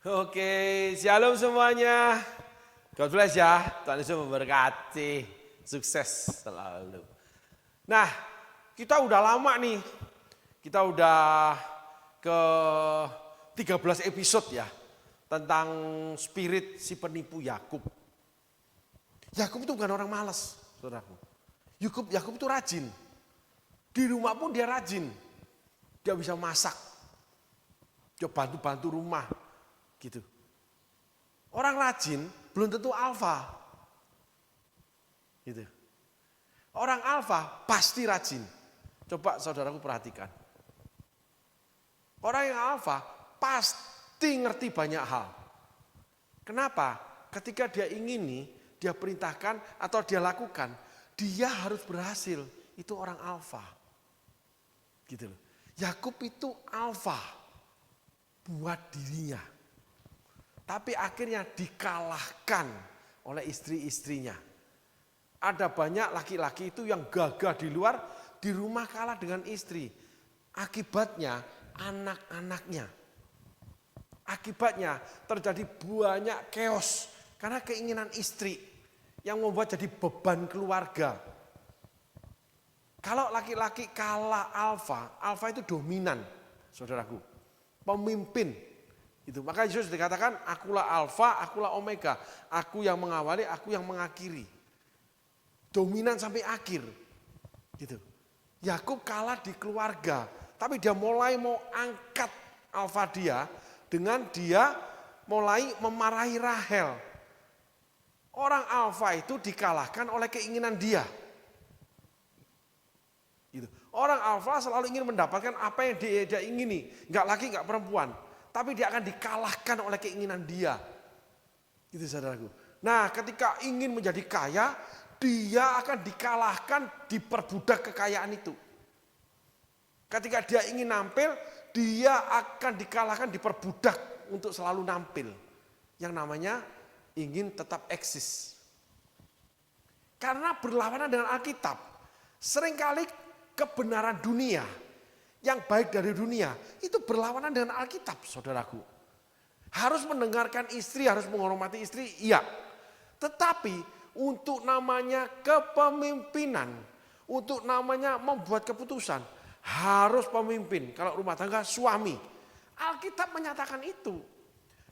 Oke, shalom semuanya. God bless ya, Tuhan Yesus memberkati. Sukses selalu. Nah, kita udah lama nih. Kita udah ke 13 episode ya. Tentang spirit si penipu Yakub. Yakub itu bukan orang malas, saudaraku. Yakub itu rajin. Di rumah pun dia rajin. Dia bisa masak. Dia bantu-bantu rumah. Gitu. Orang rajin belum tentu alfa. Gitu. Orang alfa pasti rajin. Coba saudaraku perhatikan. Orang yang alfa pasti ngerti banyak hal. Kenapa? Ketika dia ingini, dia perintahkan atau dia lakukan, dia harus berhasil. Itu orang alfa. Gitu loh. Yakub itu alfa buat dirinya. Tapi akhirnya dikalahkan oleh istri-istrinya. Ada banyak laki-laki itu yang gagah di luar, di rumah kalah dengan istri. Akibatnya anak-anaknya. Akibatnya terjadi banyak chaos karena keinginan istri yang membuat jadi beban keluarga. Kalau laki-laki kalah alfa itu dominan, saudaraku. Pemimpin. Itu maka Yesus dikatakan akulah alfa, akulah omega, aku yang mengawali, aku yang mengakhiri. Dominan sampai akhir. Gitu. Yakub kalah di keluarga, tapi dia mulai mau angkat alfa dia dengan dia mulai memarahi Rahel. Orang alfa itu dikalahkan oleh keinginan dia. Gitu. Orang alfa selalu ingin mendapatkan apa yang dia ingini, enggak laki, enggak perempuan. Tapi dia akan dikalahkan oleh keinginan dia. Gitu saudaraku. Nah ketika ingin menjadi kaya, dia akan dikalahkan, diperbudak kekayaan itu. Ketika dia ingin nampil, dia akan dikalahkan, diperbudak untuk selalu nampil. Yang namanya ingin tetap eksis. Karena berlawanan dengan Alkitab. Seringkali kebenaran dunia yang baik dari dunia, itu berlawanan dengan Alkitab, saudaraku. Harus mendengarkan istri, harus menghormati istri, iya. Tetapi untuk namanya kepemimpinan, untuk namanya membuat keputusan, harus pemimpin. Kalau rumah tangga, suami. Alkitab menyatakan itu.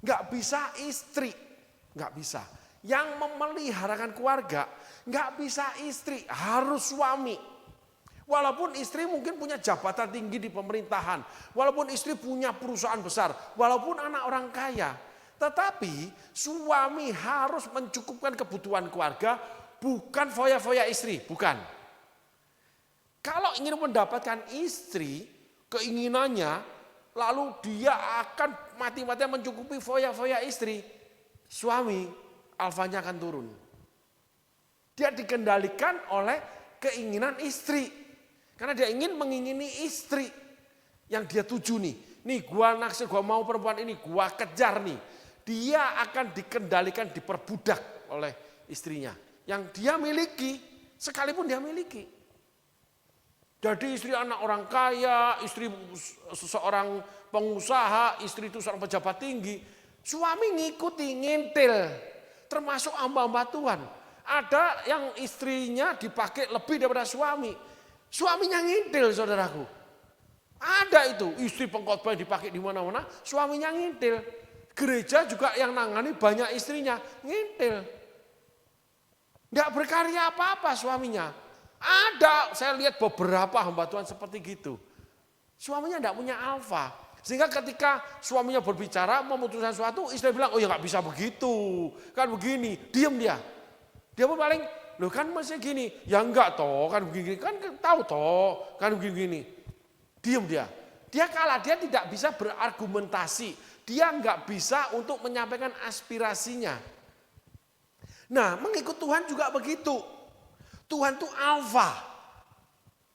Enggak bisa istri, enggak bisa. Yang memeliharakan keluarga, enggak bisa istri, harus suami. Walaupun istri mungkin punya jabatan tinggi di pemerintahan. Walaupun istri punya perusahaan besar. Walaupun anak orang kaya. Tetapi suami harus mencukupkan kebutuhan keluarga. Bukan foya-foya istri. Bukan. Kalau ingin mendapatkan istri, keinginannya. Lalu dia akan mati-matian mencukupi foya-foya istri. Suami, alfanya akan turun. Dia dikendalikan oleh keinginan istri. Karena dia ingin mengingini istri yang dia tuju nih. Nih gua naksir, gua mau perempuan ini, gua kejar nih. Dia akan dikendalikan, diperbudak oleh istrinya. Yang dia miliki, sekalipun dia miliki. Jadi istri anak orang kaya, istri seseorang pengusaha, istri itu seorang pejabat tinggi. Suami ngikuti, ngintil. Termasuk hamba-hamba Tuhan. Ada yang istrinya dipakai lebih daripada suami. Suaminya ngintil, saudaraku. Ada itu, istri pengkhotbah dipakai di mana-mana, suaminya ngintil. Gereja juga yang nangani banyak istrinya, ngintil. Enggak berkarya apa-apa suaminya. Ada, saya lihat beberapa hamba Tuhan seperti gitu. Suaminya enggak punya alfa. Sehingga ketika suaminya berbicara, memutuskan sesuatu, istri bilang, oh ya enggak bisa begitu. Kan begini, diam dia. Dia pun paling, loh kan masih gini, ya enggak toh, kan begini, kan tahu toh, kan begini. Diam dia. Dia kalah, dia tidak bisa berargumentasi. Dia enggak bisa untuk menyampaikan aspirasinya. Nah, mengikut Tuhan juga begitu. Tuhan itu alfa.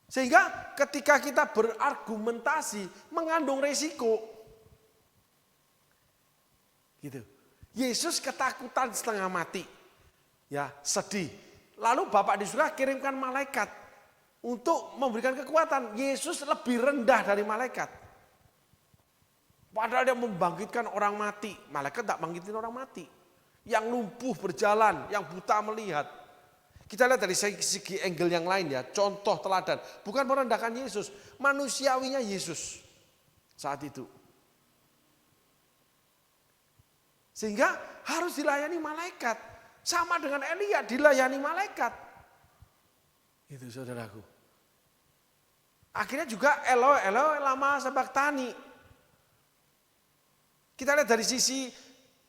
Sehingga ketika kita berargumentasi, mengandung resiko. Gitu. Yesus ketakutan setengah mati. Ya, sedih. Lalu Bapak di surga kirimkan malaikat untuk memberikan kekuatan. Yesus lebih rendah dari malaikat. Padahal dia membangkitkan orang mati. Malaikat tak bangkitin orang mati. Yang lumpuh berjalan, yang buta melihat. Kita lihat dari segi angle yang lain ya. Contoh teladan. Bukan merendahkan Yesus. Manusiawinya Yesus saat itu. Sehingga harus dilayani malaikat. Sama dengan Elia dilayani malaikat. Itu saudaraku. Akhirnya juga Eloi, Eloi lama sabachthani. Kita lihat dari sisi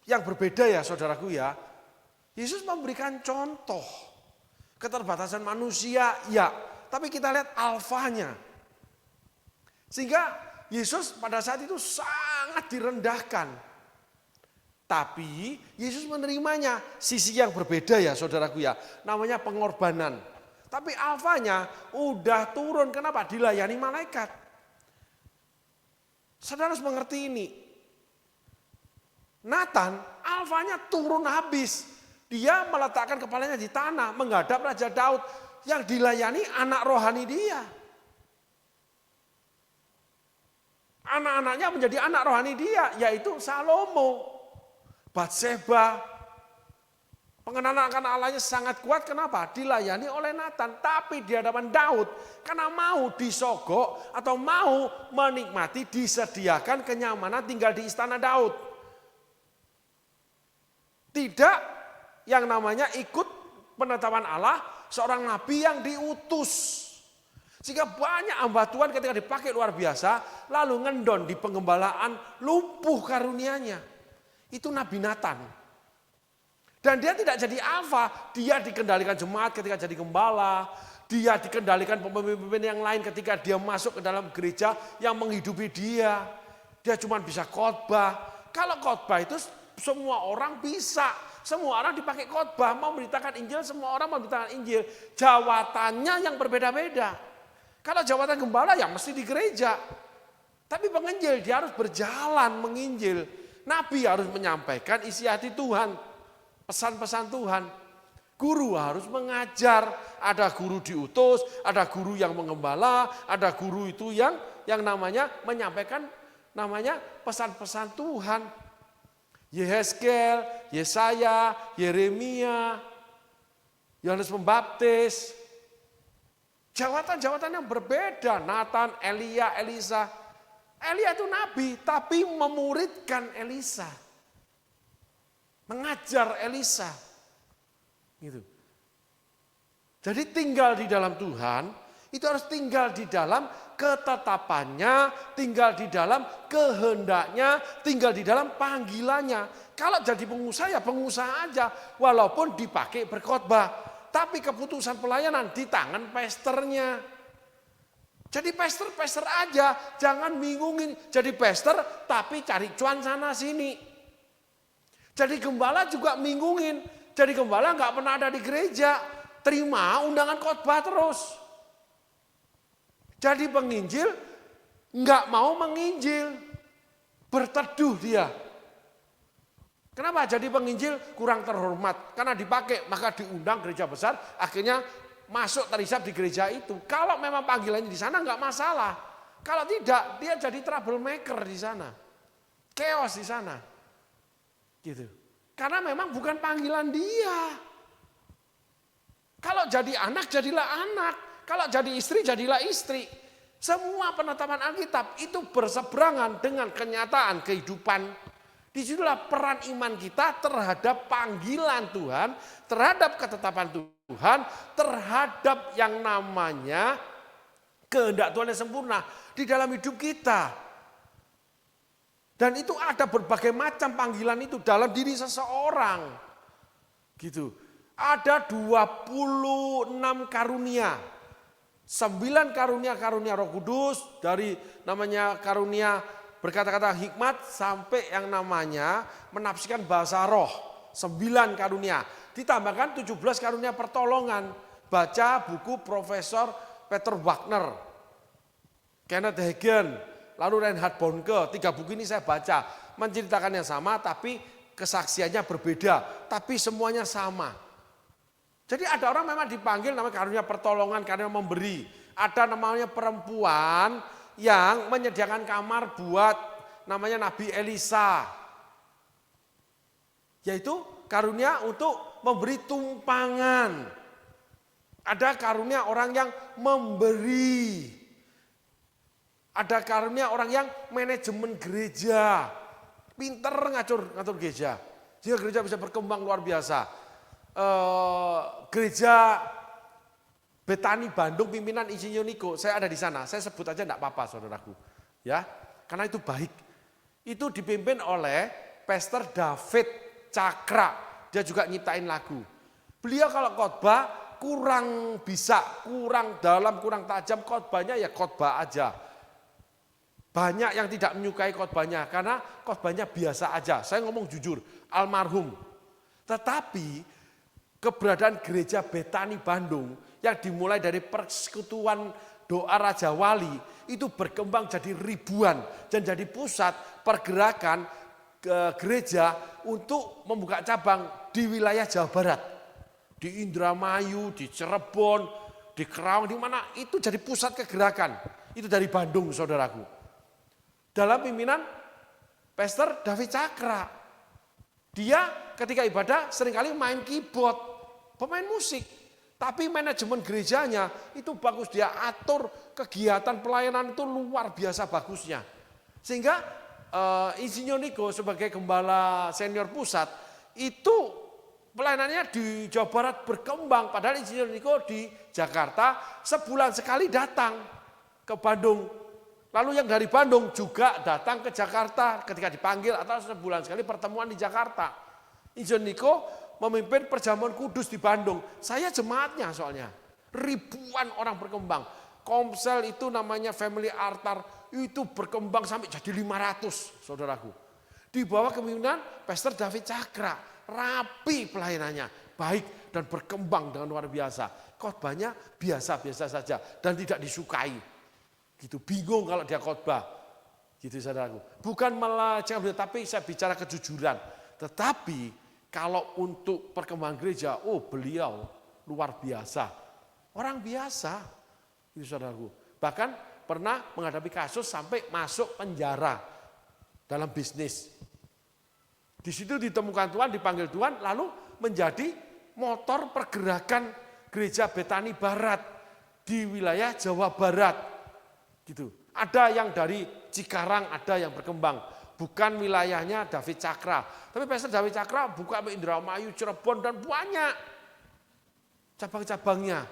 yang berbeda ya saudaraku ya. Yesus memberikan contoh. Keterbatasan manusia ya. Tapi kita lihat alfanya. Sehingga Yesus pada saat itu sangat direndahkan. Tapi Yesus menerimanya. Sisi yang berbeda ya saudaraku ya. Namanya pengorbanan. Tapi alfanya udah turun. Kenapa? Dilayani malaikat. Saudara harus mengerti ini. Nathan, alfanya turun habis. Dia meletakkan kepalanya di tanah, menghadap Raja Daud. Yang dilayani anak rohani dia. Anak-anaknya menjadi anak rohani dia, yaitu Salomo, Batseba. Pengenalan akan Allahnya sangat kuat, kenapa? Dilayani oleh Nathan. Tapi di hadapan Daud, karena mau disogok atau mau menikmati, disediakan kenyamanan tinggal di istana Daud. Tidak yang namanya ikut penetapan Allah, seorang nabi yang diutus. Sehingga banyak hamba Tuhan ketika dipakai luar biasa, lalu ngendon di penggembalaan, lumpuh karunianya. Itu Nabi Nathan. Dan dia tidak jadi alfa, dia dikendalikan jemaat ketika jadi gembala, dia dikendalikan pemimpin yang lain ketika dia masuk ke dalam gereja yang menghidupi dia. Dia cuma bisa khotbah. Kalau khotbah itu semua orang bisa, semua orang dipakai khotbah, mau memberitakan Injil, semua orang mau memberitakan Injil. Jawatannya yang berbeda-beda. Kalau jawatan gembala ya mesti di gereja. Tapi penginjil dia harus berjalan menginjil. Nabi harus menyampaikan isi hati Tuhan, pesan-pesan Tuhan. Guru harus mengajar, ada guru diutus, ada guru yang menggembala, ada guru itu yang namanya menyampaikan namanya pesan-pesan Tuhan. Yehezkel, Yesaya, Yeremia, Yohanes Pembaptis. Jawatan-jawatan yang berbeda. Nathan, Elia, Elisa. Elia itu nabi, tapi memuridkan Elisa. Mengajar Elisa. Gitu. Jadi tinggal di dalam Tuhan, itu harus tinggal di dalam ketetapannya, tinggal di dalam kehendaknya, tinggal di dalam panggilannya. Kalau jadi pengusaha ya pengusaha aja, walaupun dipakai berkhotbah. Tapi keputusan pelayanan di tangan pastornya. Jadi pastor aja, jangan bingungin. Jadi pastor tapi cari cuan sana sini. Jadi gembala juga bingungin. Jadi gembala nggak pernah ada di gereja, terima undangan khotbah terus. Jadi penginjil nggak mau menginjil, berteduh dia. Kenapa? Jadi penginjil kurang terhormat karena dipakai maka diundang gereja besar, akhirnya masuk terhisap di gereja itu. Kalau memang panggilannya di sana nggak masalah. Kalau tidak dia jadi troublemaker di sana, chaos di sana, gitu. Karena memang bukan panggilan dia. Kalau jadi anak jadilah anak. Kalau jadi istri, jadilah istri. Semua penetapan Alkitab itu berseberangan dengan kenyataan kehidupan. Disitulah peran iman kita terhadap panggilan Tuhan, terhadap ketetapan Tuhan, terhadap yang namanya kehendak Tuhan yang sempurna di dalam hidup kita. Dan itu ada berbagai macam panggilan itu dalam diri seseorang. Gitu. Ada 26 karunia. 9 karunia-karunia Roh Kudus, dari namanya karunia berkata-kata hikmat sampai yang namanya menafsirkan bahasa roh. 9 karunia. Ditambahkan 17 karunia pertolongan. Baca buku Profesor Peter Wagner, Kenneth Hagin, lalu Reinhard Bonnke. 3 buku ini saya baca. Menceritakan yang sama tapi kesaksiannya berbeda. Tapi semuanya sama. Jadi ada orang memang dipanggil namanya karunia pertolongan, karunia memberi. Ada namanya perempuan yang menyediakan kamar buat namanya Nabi Elisa. Yaitu karunia untuk memberi tumpangan. Ada karunia orang yang memberi. Ada karunia orang yang manajemen gereja. Pinter ngatur gereja. Sehingga gereja bisa berkembang luar biasa. Gereja Betani Bandung pimpinan Insinyur Niko, saya ada di sana. Saya sebut aja enggak apa-apa saudaraku. Ya, karena itu baik. Itu dipimpin oleh Pastor David Cakra. Dia juga nyiptain lagu. Beliau kalau khotbah kurang bisa, kurang dalam, kurang tajam, khotbahnya ya khotbah aja. Banyak yang tidak menyukai khotbahnya karena khotbahnya biasa aja. Saya ngomong jujur, almarhum. Tetapi keberadaan gereja Betani Bandung yang dimulai dari persekutuan doa Raja Wali itu berkembang jadi ribuan dan jadi pusat pergerakan gereja untuk membuka cabang di wilayah Jawa Barat. Di Indramayu, di Cirebon, di Kerawang, di mana itu jadi pusat kegerakan. Itu dari Bandung saudaraku. Dalam pimpinan Pastor David Cakra. Dia ketika ibadah seringkali main keyboard, pemain musik. Tapi manajemen gerejanya itu bagus, dia atur kegiatan pelayanan itu luar biasa bagusnya. Sehingga Insinyur Niko sebagai gembala senior pusat itu pelayanannya di Jawa Barat berkembang. Padahal Insinyur Niko di Jakarta sebulan sekali datang ke Bandung. Lalu yang dari Bandung juga datang ke Jakarta ketika dipanggil atau sebulan sekali pertemuan di Jakarta. Insinyur Niko memimpin perjamuan kudus di Bandung. Saya jemaatnya soalnya. Ribuan orang berkembang. Komsel itu namanya Family Altar itu berkembang sampai jadi 500 saudaraku. Di bawah kepemimpinan Pastor David Cakra. Rapi pelayanannya. Baik dan berkembang dengan luar biasa. Khotbahnya biasa-biasa saja dan tidak disukai. Gitu, bingung kalau dia khotbah. Gitu saudaraku. Bukan melecehkan beliau, tapi saya bicara kejujuran. Tetapi kalau untuk perkembangan gereja, beliau luar biasa. Orang biasa. Gitu saudaraku. Bahkan pernah menghadapi kasus sampai masuk penjara dalam bisnis. Di situ ditemukan Tuhan, dipanggil Tuhan, lalu menjadi motor pergerakan gereja Betani Barat di wilayah Jawa Barat. Gitu. Ada yang dari Cikarang, ada yang berkembang. Bukan wilayahnya David Cakra. Tapi Pastor David Cakra buka Indramayu, Cirebon dan banyak cabang-cabangnya.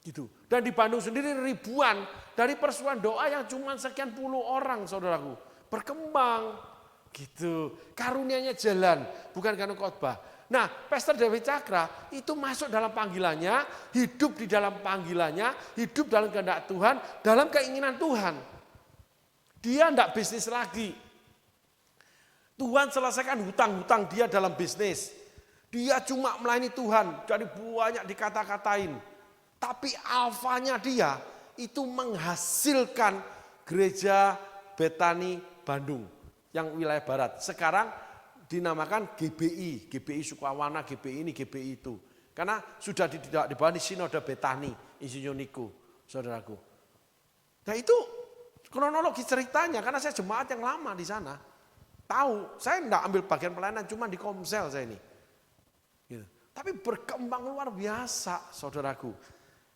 Gitu. Dan di Bandung sendiri ribuan dari persuan doa yang cuma sekian puluh orang saudaraku. Berkembang. Gitu. Karunianya jalan, bukan karena khotbah. Nah, Pastor David Cakra itu masuk dalam panggilannya, hidup di dalam panggilannya, hidup dalam kehendak Tuhan, dalam keinginan Tuhan. Dia tidak bisnis lagi. Tuhan selesaikan hutang-hutang dia dalam bisnis. Dia cuma melayani Tuhan, dari banyak dikata-katain. Tapi alfanya dia itu menghasilkan gereja Betani Bandung yang wilayah barat. Sekarang dinamakan GBI Sukawana, GBI ini, GBI itu. Karena sudah di bawah Sinode Betani, Insinyur Niko, saudaraku. Nah itu kronologi ceritanya, karena saya jemaat yang lama di sana. Tahu, saya enggak ambil bagian pelayanan, cuma di Komsel saya ini. Gitu. Tapi berkembang luar biasa, saudaraku.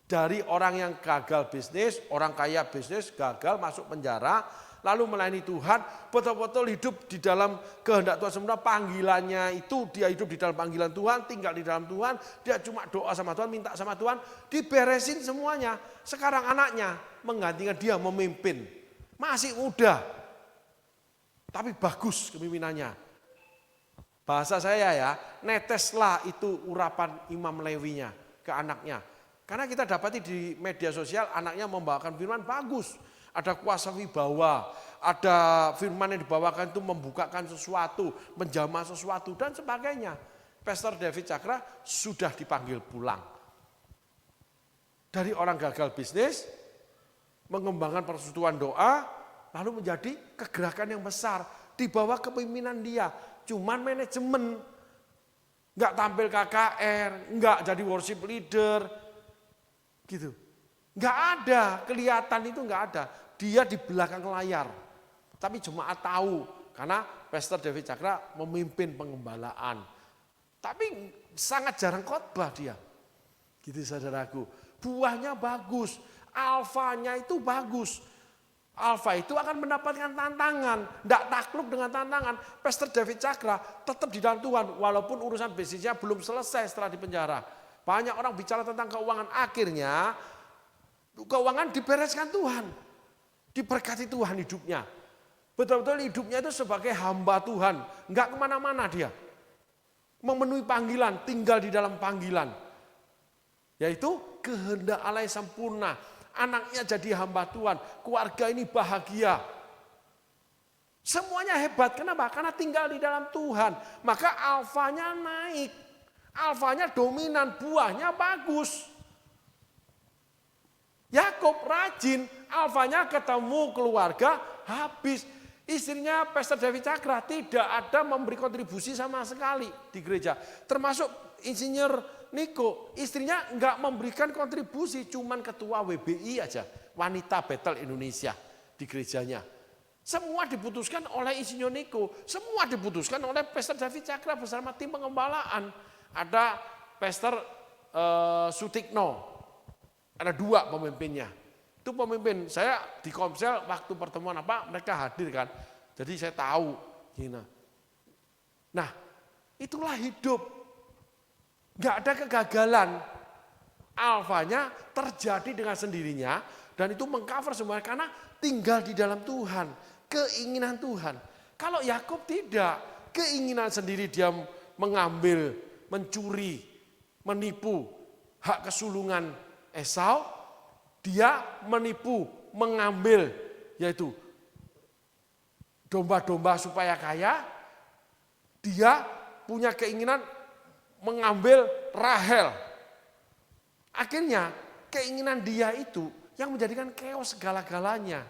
Dari orang yang gagal bisnis, orang kaya bisnis, gagal masuk penjara, lalu melayani Tuhan, betul-betul hidup di dalam kehendak Tuhan semua, panggilannya itu dia hidup di dalam panggilan Tuhan, tinggal di dalam Tuhan, dia cuma doa sama Tuhan, minta sama Tuhan, diberesin semuanya. Sekarang anaknya menggantikan dia memimpin, masih muda, tapi bagus kepemimpinannya. Bahasa saya ya, neteslah itu urapan Imam Lewinya ke anaknya. Karena kita dapati di media sosial anaknya membawakan firman bagus. Ada kuasa wibawa, ada firman yang dibawakan itu membukakan sesuatu, menjamah sesuatu dan sebagainya. Pastor David Cakra sudah dipanggil pulang. Dari orang gagal bisnis, mengembangkan persekutuan doa, lalu menjadi kegerakan yang besar di bawah kepemimpinan dia. Cuman manajemen, nggak tampil KKR, nggak jadi worship leader, gitu. Nggak ada, kelihatan itu nggak ada. Dia di belakang layar. Tapi jemaat tahu, karena Pastor David Cakra memimpin pengembalaan. Tapi sangat jarang khotbah dia. Gitu saudaraku. Buahnya bagus, alfanya itu bagus. Alfa itu akan mendapatkan tantangan, tidak takluk dengan tantangan. Pastor David Cakra tetap di dalam Tuhan, walaupun urusan bisnisnya belum selesai setelah di penjara. Banyak orang bicara tentang keuangan, akhirnya keuangan dibereskan Tuhan. Diberkati Tuhan hidupnya. Betul-betul hidupnya itu sebagai hamba Tuhan, enggak kemana-mana dia. Memenuhi panggilan, tinggal di dalam panggilan. Yaitu kehendak Allah yang sempurna. Anaknya jadi hamba Tuhan, keluarga ini bahagia. Semuanya hebat, kenapa? Karena tinggal di dalam Tuhan. Maka alfanya naik, alfanya dominan, buahnya bagus. Yakub rajin, alfanya ketemu keluarga, habis. Istrinya Pastor David Cakra tidak ada memberi kontribusi sama sekali di gereja. Termasuk Insinyur Niko, istrinya enggak memberikan kontribusi, cuman ketua WBI aja, Wanita Battle Indonesia di gerejanya. Semua diputuskan oleh Insinyur Niko, semua diputuskan oleh Pastor David Cakra bersama tim pengembalaan. Ada Pastor Sutikno, ada 2 pemimpinnya. Itu pemimpin, saya di Komsel waktu pertemuan mereka hadir kan, jadi saya tahu. Nah, itulah hidup. Enggak ada kegagalan. Alfanya terjadi dengan sendirinya dan itu mengcover semua karena tinggal di dalam Tuhan, keinginan Tuhan. Kalau Yakub tidak, keinginan sendiri dia mengambil, mencuri, menipu hak kesulungan Esau, dia menipu, mengambil yaitu domba-domba supaya kaya, dia punya keinginan mengambil Rahel. Akhirnya keinginan dia itu yang menjadikan keos segala-galanya.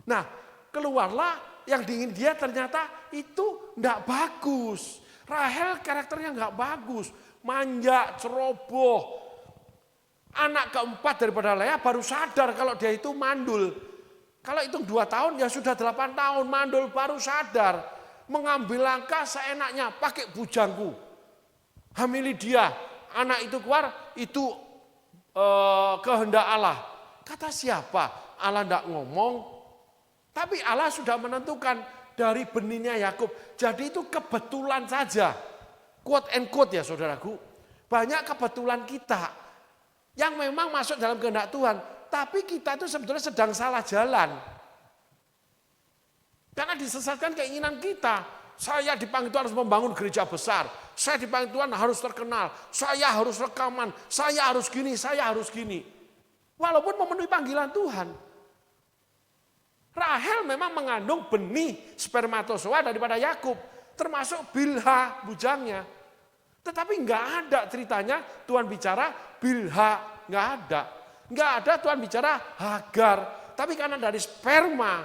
Nah, keluarlah yang diingin dia ternyata itu enggak bagus. Rahel karakternya enggak bagus, manja, ceroboh. Anak keempat daripada Lea baru sadar kalau dia itu mandul. Kalau hitung 2 tahun ya sudah 8 tahun mandul baru sadar. Mengambil langkah seenaknya pakai bujangku. Hamili dia, anak itu keluar, itu kehendak Allah. Kata siapa? Allah tidak ngomong, tapi Allah sudah menentukan dari benihnya Yakub. Jadi itu kebetulan saja, quote and quote ya saudaraku. Banyak kebetulan kita yang memang masuk dalam kehendak Tuhan, tapi kita itu sebetulnya sedang salah jalan. Karena disesatkan keinginan kita. Saya dipanggil Tuhan harus membangun gereja besar. Saya dipanggil Tuhan harus terkenal. Saya harus rekaman. Saya harus gini, saya harus gini. Walaupun memenuhi panggilan Tuhan. Rahel memang mengandung benih spermatozoa daripada Yakub. Termasuk Bilha, bujangnya. Tetapi enggak ada ceritanya Tuhan bicara Bilha. Enggak ada. Enggak ada Tuhan bicara Hagar. Tapi karena dari sperma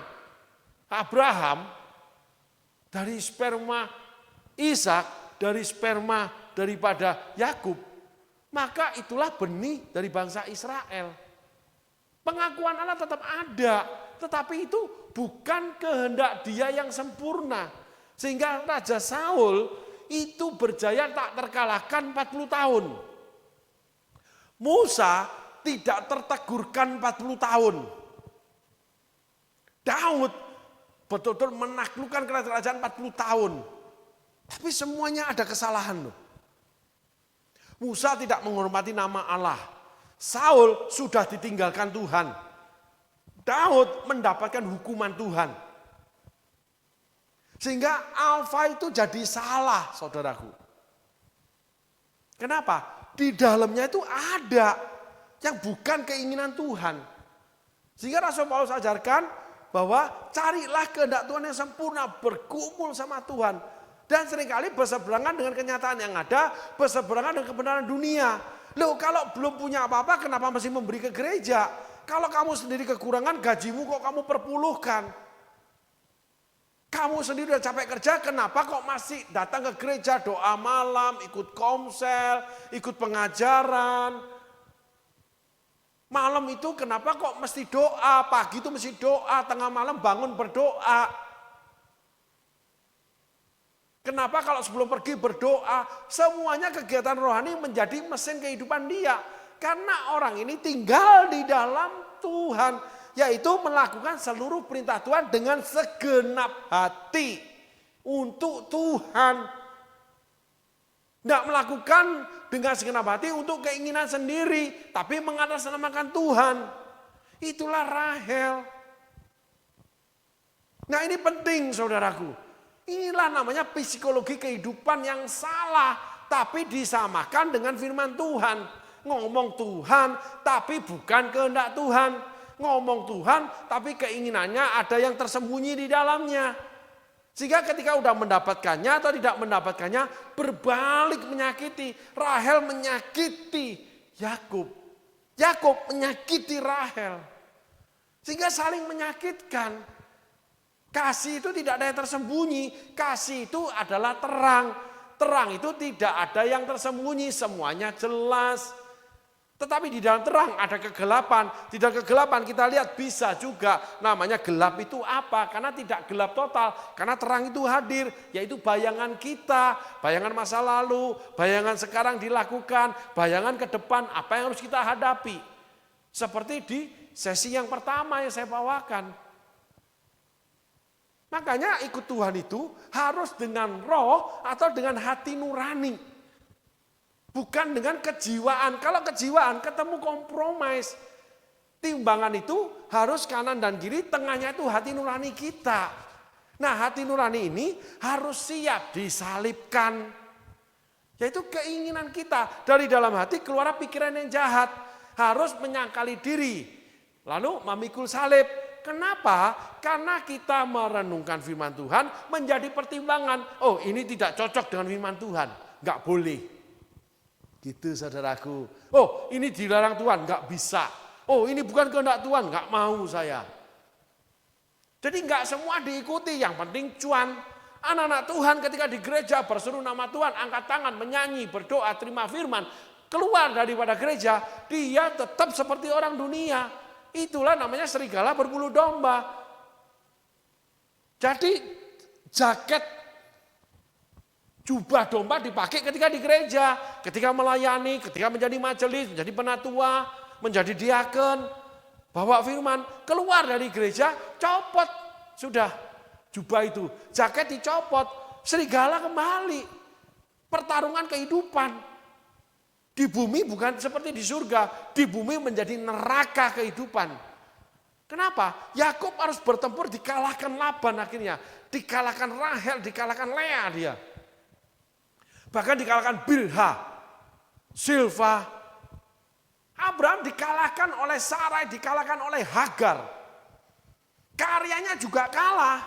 Abraham, dari sperma Ishak, dari sperma daripada Yakub, maka itulah benih dari bangsa Israel. Pengakuan Allah tetap ada, tetapi itu bukan kehendak dia yang sempurna. Sehingga Raja Saul itu berjaya tak terkalahkan 40 tahun. Musa tidak tertegurkan 40 tahun. Daud betul-betul menaklukkan kerajaan 40 tahun. Tapi semuanya ada kesalahan loh. Musa tidak menghormati nama Allah. Saul sudah ditinggalkan Tuhan. Daud mendapatkan hukuman Tuhan. Sehingga alfa itu jadi salah, saudaraku. Kenapa? Di dalamnya itu ada yang bukan keinginan Tuhan. Sehingga Rasul Paulus ajarkan bahwa carilah kehendak Tuhan yang sempurna, bergumul sama Tuhan. Dan seringkali berseberangan dengan kenyataan yang ada, berseberangan dengan kebenaran dunia. Loh, kalau belum punya apa-apa, kenapa mesti memberi ke gereja? Kalau kamu sendiri kekurangan, gajimu kok kamu perpuluhkan? Kamu sendiri udah capek kerja, kenapa kok masih datang ke gereja, doa malam, ikut komsel, ikut pengajaran? Malam malam itu kenapa kok mesti doa, pagi itu mesti doa, tengah malam bangun berdoa. Kenapa kalau sebelum pergi berdoa, semuanya kegiatan rohani menjadi mesin kehidupan dia. Karena orang ini tinggal di dalam Tuhan, yaitu melakukan seluruh perintah Tuhan dengan segenap hati untuk Tuhan. Tidak melakukan dengan segenap hati untuk keinginan sendiri, tapi mengatasnamakan Tuhan. Itulah Rahel. Nah ini penting saudaraku. Inilah namanya psikologi kehidupan yang salah, tapi disamakan dengan firman Tuhan. Ngomong Tuhan, tapi bukan kehendak Tuhan. Ngomong Tuhan, tapi keinginannya ada yang tersembunyi di dalamnya. Sehingga ketika udah mendapatkannya atau tidak mendapatkannya, berbalik menyakiti. Rahel menyakiti Yakub. Yakub menyakiti Rahel. Sehingga saling menyakitkan. Kasih itu tidak ada yang tersembunyi. Kasih itu adalah terang. Terang itu tidak ada yang tersembunyi. Semuanya jelas. Tetapi di dalam terang ada kegelapan. Di dalam kegelapan kita lihat bisa juga namanya gelap itu apa. Karena tidak gelap total. Karena terang itu hadir. Yaitu bayangan kita. Bayangan masa lalu. Bayangan sekarang dilakukan. Bayangan ke depan apa yang harus kita hadapi. Seperti di sesi yang pertama yang saya bawakan. Makanya ikut Tuhan itu harus dengan roh atau dengan hati nurani. Bukan dengan kejiwaan. Kalau kejiwaan ketemu kompromis. Timbangan itu harus kanan dan kiri, tengahnya itu hati nurani kita. Nah hati nurani ini harus siap disalibkan. Yaitu keinginan kita. Dari dalam hati keluar pikiran yang jahat. Harus menyangkali diri. Lalu memikul salib. Kenapa? Karena kita merenungkan firman Tuhan menjadi pertimbangan. Oh ini tidak cocok dengan firman Tuhan. Enggak boleh. Gitu saudaraku. Oh ini dilarang Tuhan, enggak bisa. Oh ini bukan kehendak Tuhan, enggak mau saya. Jadi enggak semua diikuti, yang penting cuan. Anak-anak Tuhan ketika di gereja berseru nama Tuhan, angkat tangan, menyanyi, berdoa, terima firman. Keluar daripada gereja, dia tetap seperti orang dunia. Itulah namanya serigala berbulu domba. Jadi jaket jubah domba dipakai ketika di gereja, ketika melayani, ketika menjadi majelis, menjadi penatua, menjadi diaken, bawa firman, keluar dari gereja, copot, sudah jubah itu, jaket dicopot, serigala kembali, pertarungan kehidupan. Di bumi bukan seperti di surga, di bumi menjadi neraka kehidupan. Kenapa? Yakub harus bertempur, dikalahkan Laban akhirnya, dikalahkan Rahel, dikalahkan Lea dia. Bahkan dikalahkan Bilha, Silva. Abraham dikalahkan oleh Sarai, dikalahkan oleh Hagar. Karyanya juga kalah.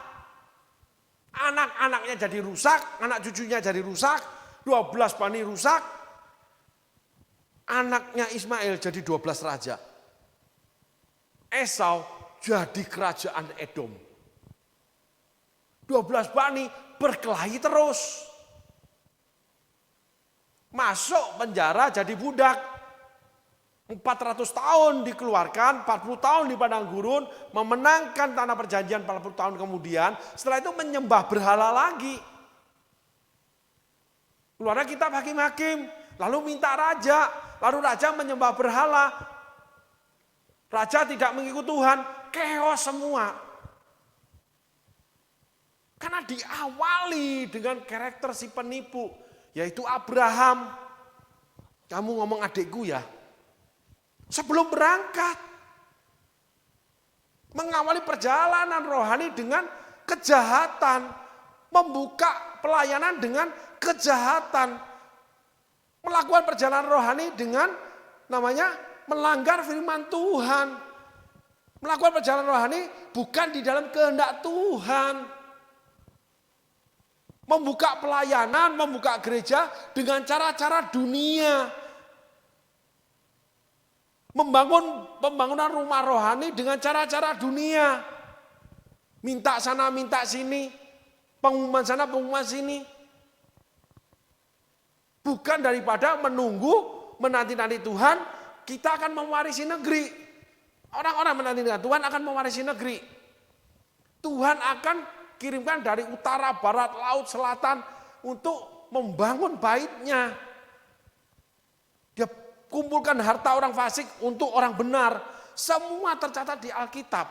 Anak-anaknya jadi rusak, anak cucunya jadi rusak, 12 bani rusak. Anaknya Ismail jadi 12 raja. Esau jadi kerajaan Edom. 12 bani berkelahi terus. Masuk penjara jadi budak. 400 tahun dikeluarkan, 40 tahun di padang gurun, memenangkan tanah perjanjian 40 tahun kemudian, setelah itu menyembah berhala lagi. Keluarnya kitab hakim-hakim, lalu minta raja, lalu raja menyembah berhala. Raja tidak mengikut Tuhan, keos semua. Karena diawali dengan karakter si penipu, yaitu Abraham. Kamu ngomong adikku ya. Sebelum berangkat. Mengawali perjalanan rohani dengan kejahatan. Membuka pelayanan dengan kejahatan. Melakukan perjalanan rohani dengan namanya melanggar firman Tuhan. Melakukan perjalanan rohani bukan di dalam kehendak Tuhan. Membuka pelayanan, membuka gereja dengan cara-cara dunia. Membangun pembangunan rumah rohani dengan cara-cara dunia. Minta sana, minta sini. Pengumuman sana, pengumuman sini. Bukan daripada menunggu, menanti-nanti Tuhan, kita akan mewarisi negeri. Orang-orang menanti dengan Tuhan akan mewarisi negeri. Tuhan akan kirimkan dari utara, barat, laut, selatan untuk membangun bait-Nya. Dia kumpulkan harta orang fasik untuk orang benar. Semua tercatat di Alkitab.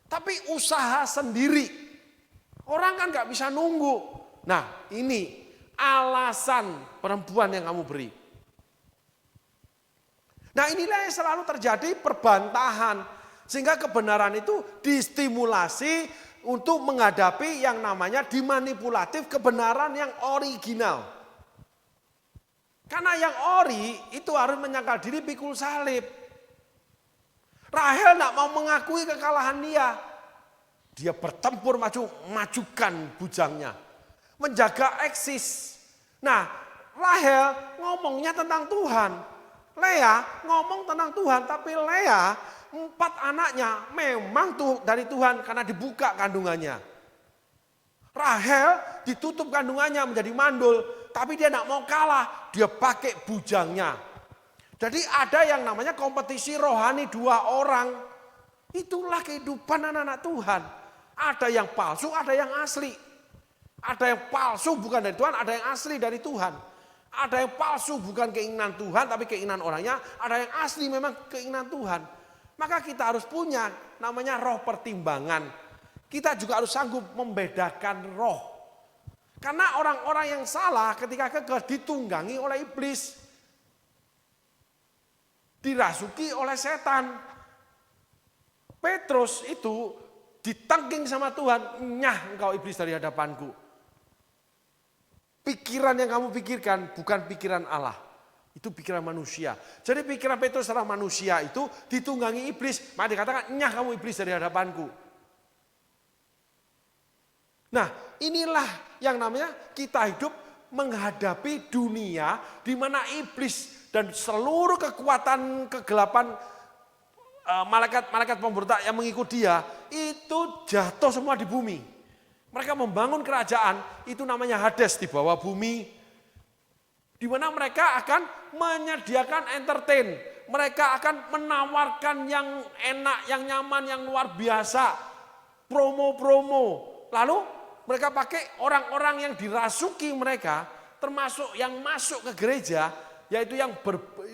Tapi usaha sendiri. Orang kan gak bisa nunggu. Nah, ini alasan perempuan yang kamu beri. Nah, inilah yang selalu terjadi perbantahan. Sehingga kebenaran itu distimulasi untuk menghadapi yang namanya dimanipulatif kebenaran yang original. Karena yang ori itu harus menyangkal diri pikul salib. Rahel tidak mau mengakui kekalahan dia. Dia bertempur majukan bujangnya. Menjaga eksis. Nah, Rahel ngomongnya tentang Tuhan. Lea ngomong tentang Tuhan, tapi Lea 4 anaknya memang tuh dari Tuhan karena dibuka kandungannya. Rahel ditutup kandungannya menjadi mandul, tapi dia tidak mau kalah, dia pakai bujangnya. Jadi ada yang namanya kompetisi rohani 2 orang. Itulah kehidupan anak-anak Tuhan. Ada yang palsu, ada yang asli. Ada yang palsu bukan dari Tuhan, ada yang asli dari Tuhan. Ada yang palsu bukan keinginan Tuhan tapi keinginan orangnya. Ada yang asli memang keinginan Tuhan. Maka kita harus punya namanya roh pertimbangan. Kita juga harus sanggup membedakan roh. Karena orang-orang yang salah ketika kekeh ditunggangi oleh iblis. Dirasuki oleh setan. Petrus itu ditengking sama Tuhan. Nyah engkau iblis dari hadapanku. Pikiran yang kamu pikirkan bukan pikiran Allah. Itu pikiran manusia. Jadi pikiran Petrus seorang manusia itu ditunggangi iblis. Maka dikatakan, nyah kamu iblis dari hadapanku. Nah, inilah yang namanya kita hidup menghadapi dunia di mana iblis dan seluruh kekuatan kegelapan malaikat-malaikat pemberontak yang mengikut dia itu jatuh semua di bumi. Mereka membangun kerajaan, itu namanya Hades di bawah bumi. Di mana mereka akan menyediakan entertain. Mereka akan menawarkan yang enak, yang nyaman, yang luar biasa. Promo-promo. Lalu mereka pakai orang-orang yang dirasuki mereka, termasuk yang masuk ke gereja, yaitu yang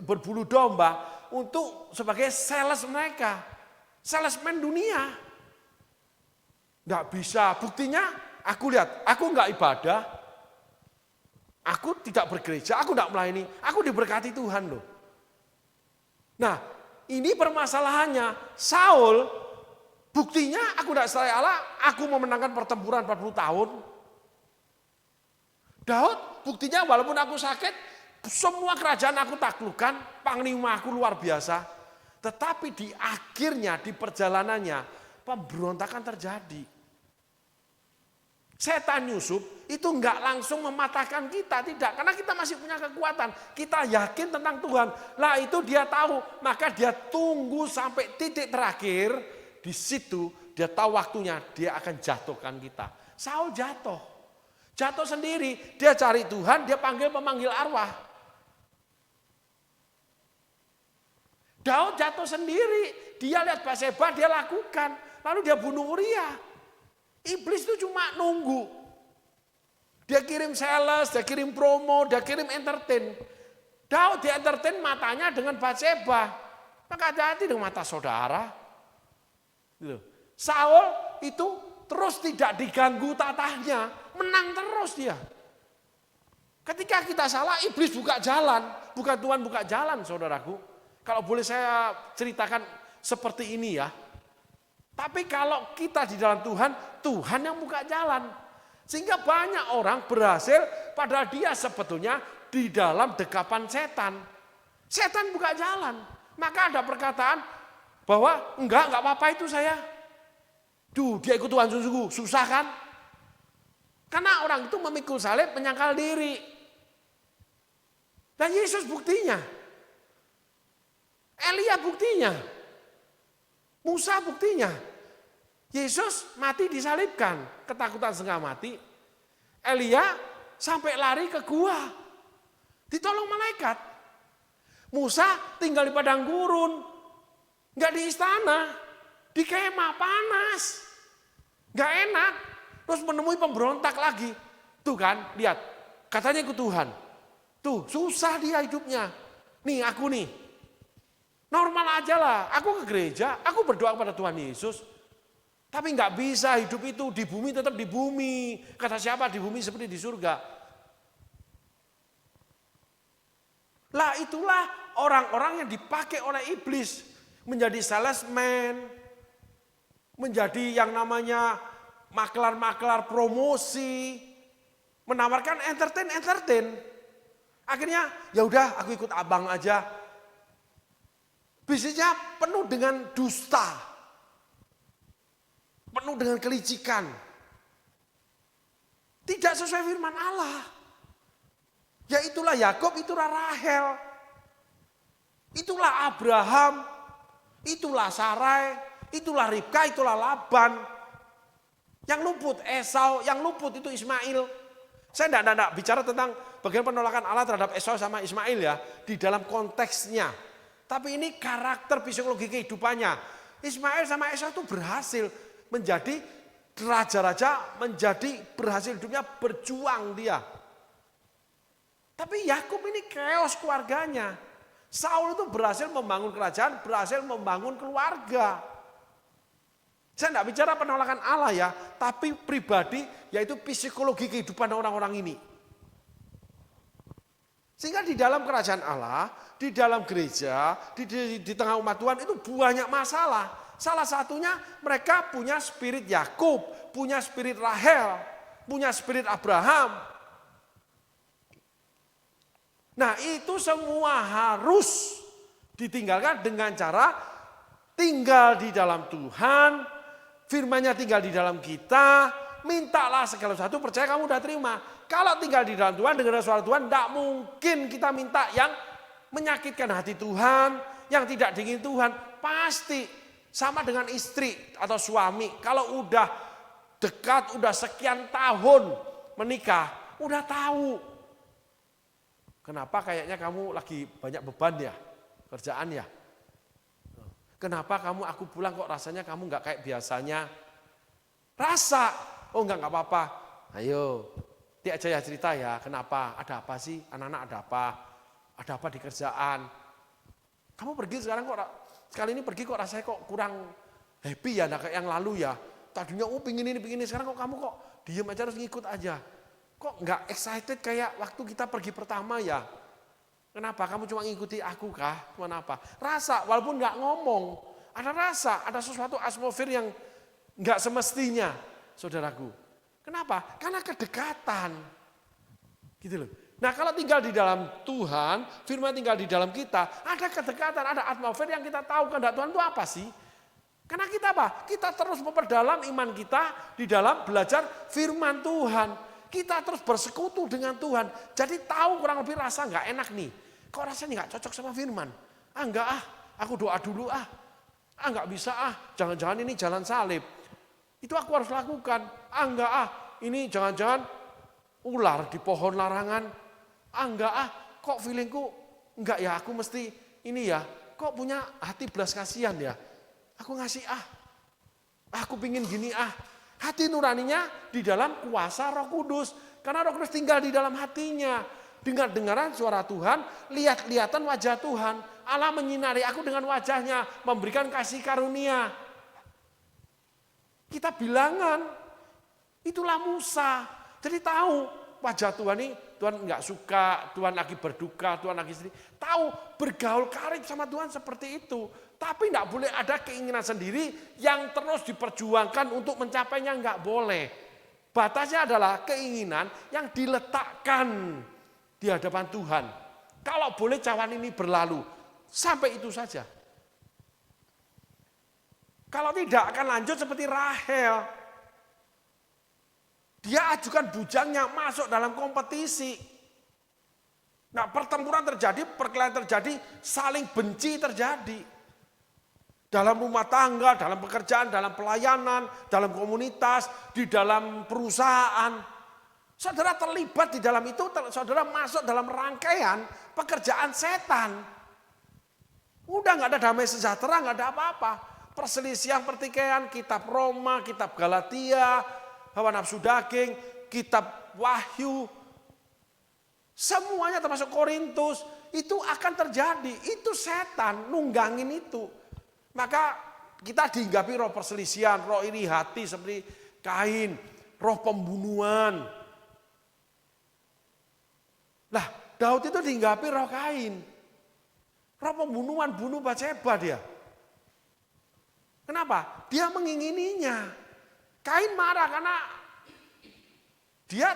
berbulu domba, untuk sebagai sales mereka. Salesman dunia. Nggak bisa, buktinya aku lihat, aku nggak ibadah, aku tidak bergereja, aku nggak melayani, aku diberkati Tuhan loh. Nah, ini permasalahannya, Saul, buktinya aku nggak selai Allah, aku memenangkan pertempuran 40 tahun. Daud, buktinya walaupun aku sakit, semua kerajaan aku taklukkan, panglima aku luar biasa. Tetapi di akhirnya, di perjalanannya, pemberontakan terjadi. Setan Yusuf itu enggak langsung mematahkan kita, tidak. Karena kita masih punya kekuatan. Kita yakin tentang Tuhan. Lah itu dia tahu. Maka dia tunggu sampai titik terakhir. Di situ dia tahu waktunya. Dia akan jatuhkan kita. Saul jatuh. Jatuh sendiri. Dia cari Tuhan. Dia panggil pemanggil arwah. Daud jatuh sendiri. Dia lihat Batseba. Dia lakukan. Lalu dia bunuh Uria. Iblis itu cuma nunggu. Dia kirim sales, dia kirim promo, dia kirim entertain. Daud di entertain matanya dengan Batseba. Maka hati-hati dengan mata saudara. Saul itu terus tidak diganggu tatahnya. Menang terus dia. Ketika kita salah, iblis buka jalan. Bukan Tuhan buka jalan, saudaraku. Kalau boleh saya ceritakan seperti ini ya. Tapi kalau kita di dalam Tuhan, Tuhan yang buka jalan. Sehingga banyak orang berhasil padahal dia sebetulnya di dalam dekapan setan. Setan buka jalan. Maka ada perkataan bahwa enggak apa-apa itu saya. Dia ikut Tuhan sungguh, susah kan? Karena orang itu memikul salib menyangkal diri. Dan Yesus buktinya. Elia buktinya. Musa buktinya. Yesus mati disalibkan. Ketakutan setengah mati. Elia sampai lari ke gua. Ditolong malaikat. Musa tinggal di padang gurun. Enggak di istana, di kemah panas. Enggak enak. Terus menemui pemberontak lagi. Tuh kan, lihat. Katanya ikut Tuhan. Tuh, susah dia hidupnya. Nih, aku nih. Normal aja lah. Aku ke gereja, aku berdoa kepada Tuhan Yesus. Tapi enggak bisa hidup itu di bumi tetap di bumi. Kata siapa di bumi seperti di surga. Lah itulah orang-orang yang dipakai oleh iblis. Menjadi salesman. Menjadi yang namanya maklar-maklar promosi. Menawarkan entertain. Akhirnya ya udah aku ikut abang aja. Bisnisnya penuh dengan dusta. Penuh dengan kelicikan. Tidak sesuai firman Allah. Ya itulah Yakub, itulah Rahel. Itulah Abraham. Itulah Sarai. Itulah Ribka, itulah Laban. Yang luput Esau, yang luput itu Ismail. Saya tidak bicara tentang bagaimana penolakan Allah terhadap Esau sama Ismail ya. Di dalam konteksnya. Tapi ini karakter psikologi kehidupannya. Ismail sama Esau itu berhasil menjadi raja-raja, menjadi berhasil hidupnya, berjuang dia. Tapi Yakub ini chaos keluarganya. Saul itu berhasil membangun kerajaan, berhasil membangun keluarga. Saya tidak bicara penolakan Allah ya, tapi pribadi yaitu psikologi kehidupan orang-orang ini. Sehingga di dalam kerajaan Allah, di dalam gereja, di tengah umat Tuhan itu banyak masalah. Salah satunya mereka punya spirit Yakub, punya spirit Rahel, punya spirit Abraham. Nah itu semua harus ditinggalkan dengan cara tinggal di dalam Tuhan, firman-Nya tinggal di dalam kita, mintalah segala sesuatu, percaya kamu udah terima. Kalau tinggal di dalam Tuhan, dengar suara Tuhan, tidak mungkin kita minta yang menyakitkan hati Tuhan, yang tidak diingini Tuhan. Pasti sama dengan istri atau suami, kalau udah dekat, udah sekian tahun menikah, udah tahu. Kenapa kayaknya kamu lagi banyak beban ya, kerjaan ya. Kenapa aku pulang kok rasanya kamu nggak kayak biasanya. Rasa, oh nggak apa-apa. Ayo, dia aja ya cerita ya, kenapa, ada apa sih, anak-anak ada apa di kerjaan. Kamu pergi sekarang kok, sekali ini pergi kok rasanya kok kurang happy ya, kayak yang lalu ya. Tadinya pingin ini, sekarang kok kamu kok diem aja harus ngikut aja. Kok nggak excited kayak waktu kita pergi pertama ya. Kenapa? Kamu cuma ngikuti aku kah? Kenapa? Rasa, walaupun nggak ngomong. Ada rasa, ada sesuatu atmosfer yang nggak semestinya, saudaraku. Kenapa? Karena kedekatan. Gitu loh. Nah kalau tinggal di dalam Tuhan, firman tinggal di dalam kita, ada kedekatan, ada atmosfer yang kita tahu kehendak Tuhan itu apa sih? Karena kita apa? Kita terus memperdalam iman kita di dalam belajar firman Tuhan. Kita terus bersekutu dengan Tuhan. Jadi tahu kurang lebih rasa nggak enak nih. Kok rasanya nggak cocok sama firman? Enggak aku doa dulu nggak bisa jangan-jangan ini jalan salib. Itu aku harus lakukan. Enggak ini jangan-jangan ular di pohon larangan. Enggak kok feelingku enggak ya, aku mesti ini ya. Kok punya hati belas kasihan ya. Aku ngasih aku pingin gini Hati nuraninya di dalam kuasa Roh Kudus. Karena Roh Kudus tinggal di dalam hatinya. Dengar-dengaran suara Tuhan, lihat-lihatan wajah Tuhan. Allah menyinari aku dengan wajahnya, memberikan kasih karunia. Kita bilangan, itulah Musa. Jadi tahu wajah Tuhan ini, Tuhan nggak suka, Tuhan lagi berduka, Tuhan lagi sedih. Tahu bergaul karib sama Tuhan seperti itu. Tapi tidak boleh ada keinginan sendiri yang terus diperjuangkan untuk mencapainya, nggak boleh. Batasnya adalah keinginan yang diletakkan di hadapan Tuhan. Kalau boleh cawan ini berlalu, sampai itu saja. Kalau tidak akan lanjut seperti Rahel. Dia ajukan bujangnya masuk dalam kompetisi. Nah pertempuran terjadi, perkelahian terjadi, saling benci terjadi. Dalam rumah tangga, dalam pekerjaan, dalam pelayanan, dalam komunitas, di dalam perusahaan. Saudara terlibat di dalam itu, saudara masuk dalam rangkaian pekerjaan setan. Udah nggak ada damai sejahtera, nggak ada apa-apa. Perselisihan, pertikaian, kitab Roma, kitab Galatia, hawa nafsu daging, kitab Wahyu, semuanya termasuk Korintus, itu akan terjadi. Itu setan nunggangin itu. Maka kita dihinggapi roh perselisihan, roh iri hati seperti Kain, roh pembunuhan. Lah, Daud itu dihinggapi roh Kain. Roh pembunuhan, bunuh Batseba dia. Kenapa? Dia mengingininya. Kain marah karena dia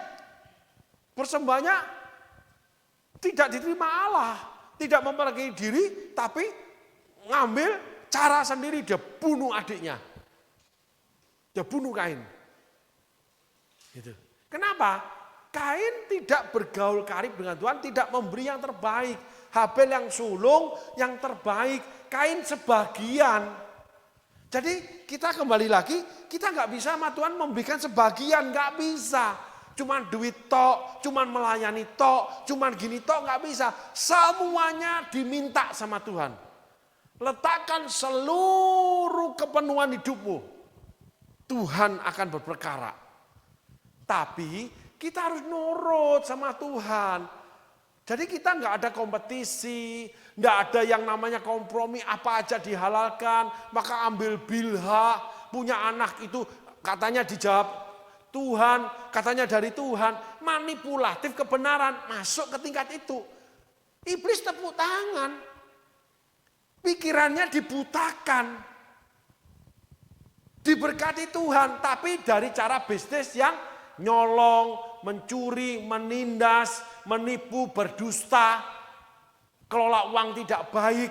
persembahnya tidak diterima Allah. Tidak memperbaiki diri, tapi ngambil cara sendiri. Dia bunuh adiknya. Dia bunuh Kain. Gitu. Kenapa? Kain tidak bergaul karib dengan Tuhan, tidak memberi yang terbaik. Habel yang sulung, yang terbaik. Kain sebagian. Jadi kita kembali lagi, kita nggak bisa sama Tuhan memberikan sebagian, nggak bisa. Cuman duit tok, cuman melayani tok, cuman gini tok, nggak bisa. Semuanya diminta sama Tuhan. Letakkan seluruh kepenuhan hidupmu. Tuhan akan berperkara. Tapi kita harus nurut sama Tuhan. Jadi kita nggak ada kompetisi, nggak ada yang namanya kompromi, apa aja dihalalkan, maka ambil Bilha, punya anak itu katanya dijawab Tuhan, katanya dari Tuhan, manipulatif kebenaran, masuk ke tingkat itu. Iblis tepuk tangan, pikirannya dibutakan, diberkati Tuhan, tapi dari cara bisnis yang nyolong, mencuri, menindas, menipu, berdusta, kelola uang tidak baik,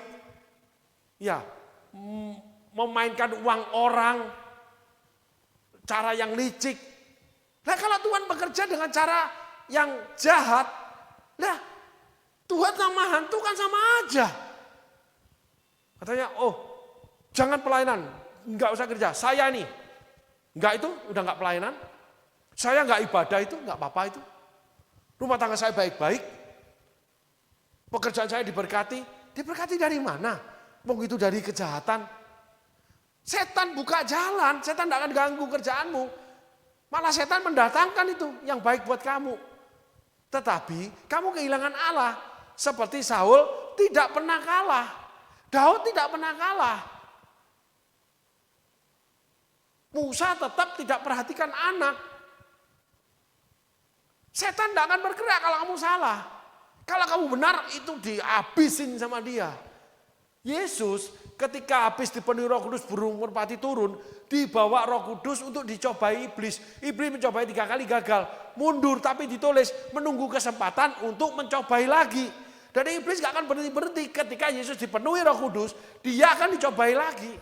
ya, memainkan uang orang, cara yang licik. Nah kalau Tuhan bekerja dengan cara yang jahat, nah Tuhan sama hantu kan sama aja. Katanya, oh jangan pelayanan, nggak usah kerja, saya nih, nggak itu udah nggak pelayanan. Saya nggak ibadah itu, nggak apa-apa itu. Rumah tangga saya baik-baik. Pekerjaan saya diberkati. Diberkati dari mana? Wong itu dari kejahatan. Setan buka jalan, setan tidak akan ganggu kerjaanmu. Malah setan mendatangkan itu yang baik buat kamu. Tetapi kamu kehilangan Allah. Seperti Saul tidak pernah kalah. Daud tidak pernah kalah. Musa tetap tidak perhatikan anak. Setan tidak akan bergerak kalau kamu salah. Kalau kamu benar itu dihabisin sama dia. Yesus ketika habis dipenuhi Roh Kudus burung merpati turun, dibawa Roh Kudus untuk dicobai iblis. Iblis mencobai 3 kali gagal, mundur tapi ditulis menunggu kesempatan untuk mencobai lagi. Dan iblis gak akan berhenti-berhenti ketika Yesus dipenuhi Roh Kudus, dia akan dicobai lagi.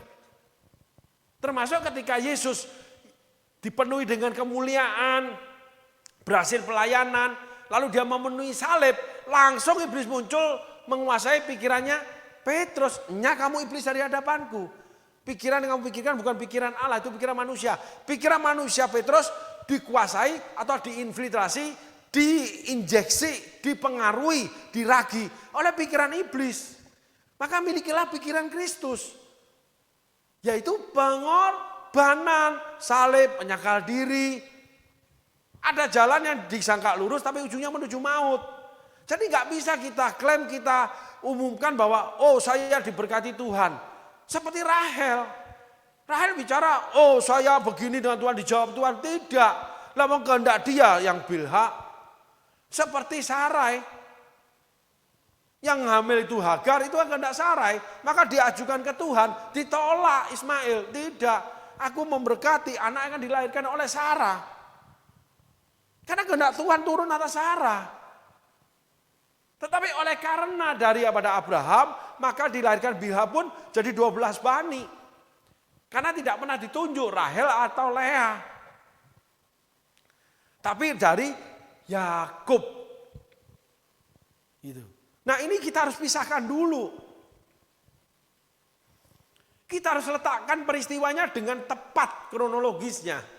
Termasuk ketika Yesus dipenuhi dengan kemuliaan, berhasil pelayanan, lalu dia memenuhi salib, langsung iblis muncul menguasai pikirannya Petrus. Nya kamu iblis dari hadapanku. Pikiran yang kamu pikirkan bukan pikiran Allah, itu pikiran manusia. Pikiran manusia Petrus dikuasai atau diinfiltrasi, diinjeksi, dipengaruhi, diragi oleh pikiran iblis. Maka milikilah pikiran Kristus, yaitu pengorbanan, salib, penyangkal diri. Ada jalan yang disangka lurus tapi ujungnya menuju maut. Jadi nggak bisa kita klaim, kita umumkan bahwa oh saya diberkati Tuhan. Seperti Rahel. Rahel bicara, oh saya begini dengan Tuhan, dijawab Tuhan. Tidak. Lah mau kehendak dia yang Bilha. Seperti Sarai. Yang hamil itu Hagar, itu kehendak Sarai. Maka diajukan ke Tuhan, ditolak Ismail. Tidak. Aku memberkati, anak akan dilahirkan oleh Sarah. Karena kehendak Tuhan turun atas Sarah. Tetapi oleh karena daripada Abraham, maka dilahirkan Bilha pun jadi 12 bani. Karena tidak pernah ditunjuk Rahel atau Lea. Tapi dari Yakub. Gitu. Nah ini kita harus pisahkan dulu. Kita harus letakkan peristiwanya dengan tepat kronologisnya.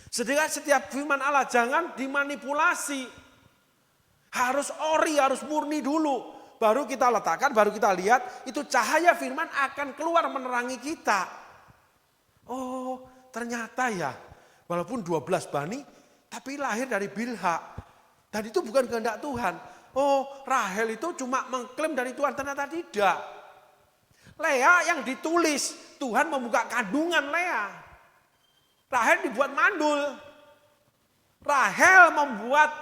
Sedangkan setiap firman Allah jangan dimanipulasi. Harus ori, harus murni dulu. baru kita letakkan, baru kita lihat, itu cahaya firman akan keluar menerangi kita. Oh, ternyata ya, walaupun 12 bani, tapi lahir dari Bilha. Dan itu bukan kehendak Tuhan. Oh, Rahel itu cuma mengklaim dari Tuhan, ternyata tidak. Lea yang ditulis, Tuhan membuka kandungan Lea. Rahel dibuat mandul. Rahel membuat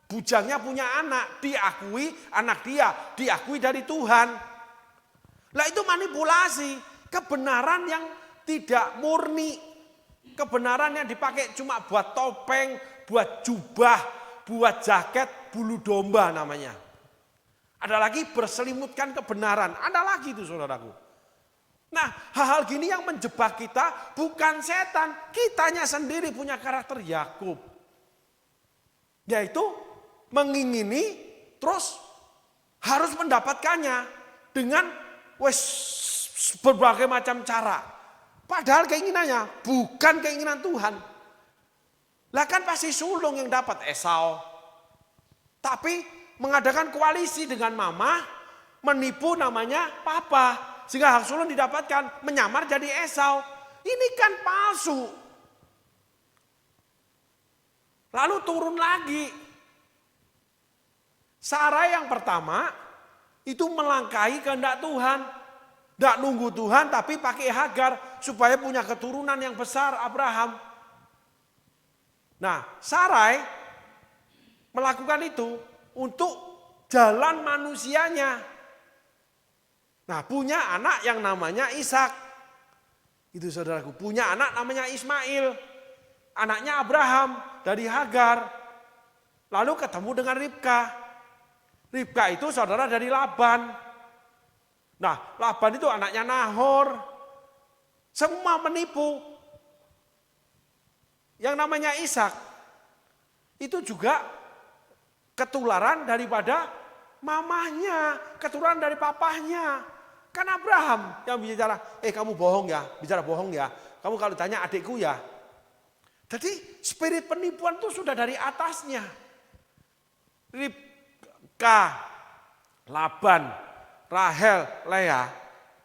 bujangnya punya anak, diakui anak dia, diakui dari Tuhan. Lah itu manipulasi, kebenaran yang tidak murni. Kebenaran yang dipakai cuma buat topeng, buat jubah, buat jaket, bulu domba namanya. Ada lagi berselimutkan kebenaran, ada lagi itu saudaraku. Nah, hal-hal gini yang menjebak kita bukan setan, kitanya sendiri punya karakter Yakub. Yaitu mengingini terus harus mendapatkannya dengan berbagai macam cara. Padahal keinginannya bukan keinginan Tuhan. Lah kan pasti sulung yang dapat Esau. Tapi mengadakan koalisi dengan mama, menipu namanya papa. Sehingga hak sulung didapatkan, menyamar jadi Esau. Ini kan palsu. Lalu turun lagi. Sarah yang pertama itu melangkahi kehendak Tuhan. Tidak nunggu Tuhan tapi pakai Hagar supaya punya keturunan yang besar Abraham. Nah, Sarai melakukan itu untuk jalan manusianya. Nah, punya anak yang namanya Ishak. Itu saudaraku, punya anak namanya Ismail. Anaknya Abraham dari Hagar. Lalu ketemu dengan Ribka. Ribka itu saudara dari Laban. Nah, Laban itu anaknya Nahor. Semua menipu. Yang namanya Ishak itu juga ketularan daripada mamahnya, ketularan dari papahnya. Kan Abraham yang bicara, kamu bohong ya, bicara bohong ya. Kamu kalau tanya adikku ya. Jadi spirit penipuan itu sudah dari atasnya. Ribka, Laban, Rahel, Lea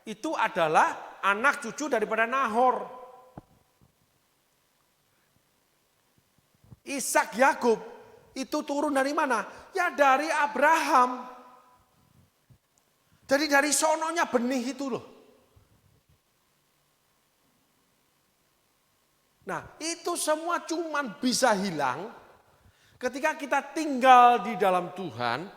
itu adalah anak cucu daripada Nahor. Ishak, Yakub itu turun dari mana? Ya dari Abraham. Jadi dari sononya benih itu loh. Nah, itu semua cuman bisa hilang ketika kita tinggal di dalam Tuhan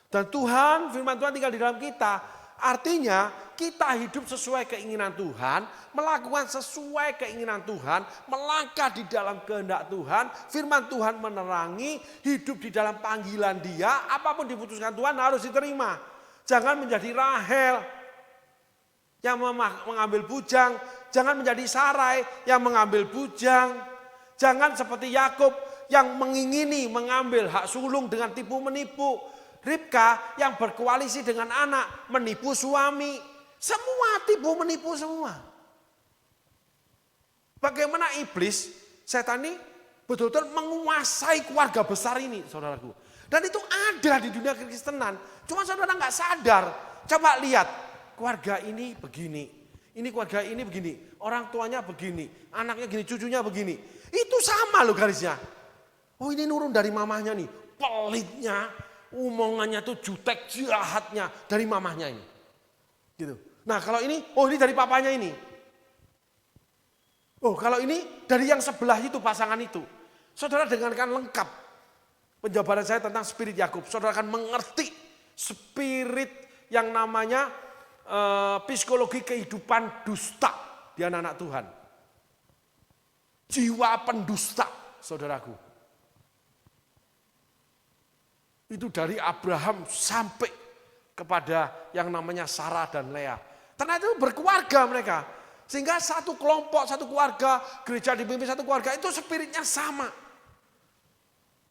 dan Tuhan, firman Tuhan tinggal di dalam kita. Artinya kita hidup sesuai keinginan Tuhan, melakukan sesuai keinginan Tuhan, melangkah di dalam kehendak Tuhan, firman Tuhan menerangi, hidup di dalam panggilan Dia, apapun diputuskan Tuhan harus diterima. Jangan menjadi Rahel yang mengambil bujang, jangan menjadi Sarai yang mengambil bujang, jangan seperti Yakub yang mengingini mengambil hak sulung dengan tipu menipu. Ribka yang berkoalisi dengan anak, menipu suami. Semua tipu menipu semua. Bagaimana iblis, setan ini betul-betul menguasai keluarga besar ini, saudaraku. Dan itu ada di dunia kekristenan. Cuma saudara nggak sadar. Coba lihat, keluarga ini begini. Ini keluarga ini begini. Orang tuanya begini. Anaknya gini, cucunya begini. Itu sama loh garisnya. Oh ini nurun dari mamahnya nih. Pelitnya. Omongannya tuh jutek, jahatnya dari mamahnya ini. Gitu. Nah kalau ini, oh ini dari papanya ini. Oh kalau ini dari yang sebelah itu, pasangan itu. Saudara dengarkan lengkap penjabaran saya tentang spirit Yakub. Saudara akan mengerti spirit yang namanya psikologi kehidupan dusta di anak-anak Tuhan. Jiwa pendusta, saudaraku. Itu dari Abraham sampai kepada yang namanya Sarah dan Lea. Ternyata itu berkeluarga mereka. Sehingga satu kelompok, satu keluarga, gereja dipimpin satu keluarga, itu spiritnya sama.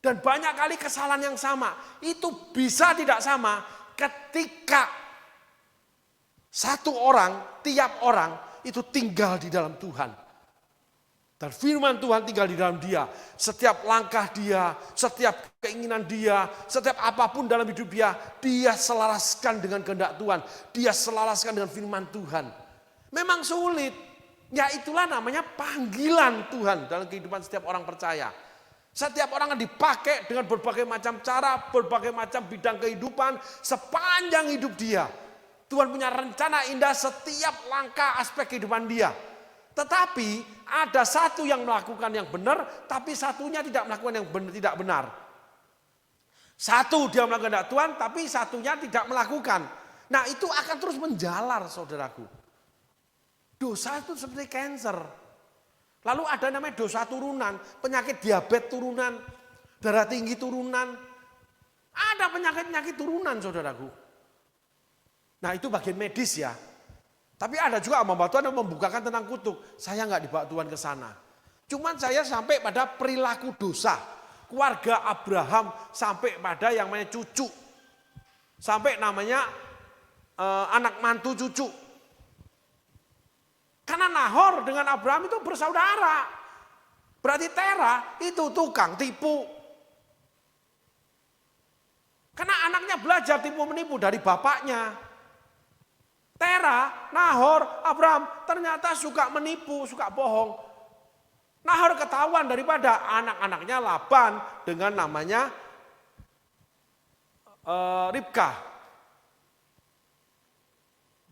Dan banyak kali kesalahan yang sama. Itu bisa tidak sama ketika satu orang, tiap orang itu tinggal di dalam Tuhan. Dan firman Tuhan tinggal di dalam dia. Setiap langkah dia, setiap keinginan dia, setiap apapun dalam hidup dia, dia selaraskan dengan kehendak Tuhan. Dia selaraskan dengan firman Tuhan. Memang sulit. Ya itulah namanya panggilan Tuhan dalam kehidupan setiap orang percaya. Setiap orang akan dipakai dengan berbagai macam cara, berbagai macam bidang kehidupan sepanjang hidup dia. Tuhan punya rencana indah setiap langkah aspek kehidupan dia. Tetapi ada satu yang melakukan yang benar, tapi satunya tidak melakukan yang benar, tidak benar. Satu dia melakukan kehendak Tuhan, tapi satunya tidak melakukan. Nah itu akan terus menjalar saudaraku. Dosa itu seperti kanker. Lalu ada namanya dosa turunan, penyakit diabetes turunan, darah tinggi turunan. Ada penyakit-penyakit turunan saudaraku. Nah itu bagian medis ya. Tapi ada juga hamba Tuhan yang membukakan tentang kutuk. Saya nggak dibawa Tuhan ke sana. Cuman saya sampai pada perilaku dosa. Keluarga Abraham sampai pada yang namanya cucu. Sampai namanya anak mantu cucu. Karena Nahor dengan Abraham itu bersaudara. Berarti Tera itu tukang tipu. Karena anaknya belajar tipu menipu dari bapaknya. Tera, Nahor, Abraham ternyata suka menipu, suka bohong. Nahor ketahuan daripada anak-anaknya Laban dengan namanya Ribka.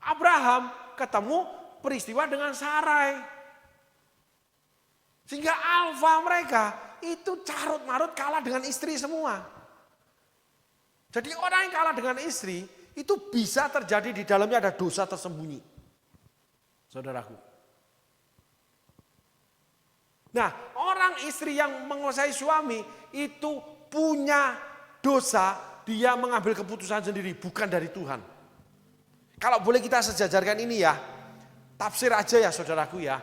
Abraham ketemu peristiwa dengan Sarai. Sehingga alfa mereka itu carut-marut kalah dengan istri semua. Jadi orang yang kalah dengan istri itu bisa terjadi di dalamnya ada dosa tersembunyi. Saudaraku. Nah, orang istri yang menguasai suami itu punya dosa, dia mengambil keputusan sendiri, bukan dari Tuhan. Kalau boleh kita sejajarkan ini ya, tafsir aja ya saudaraku ya.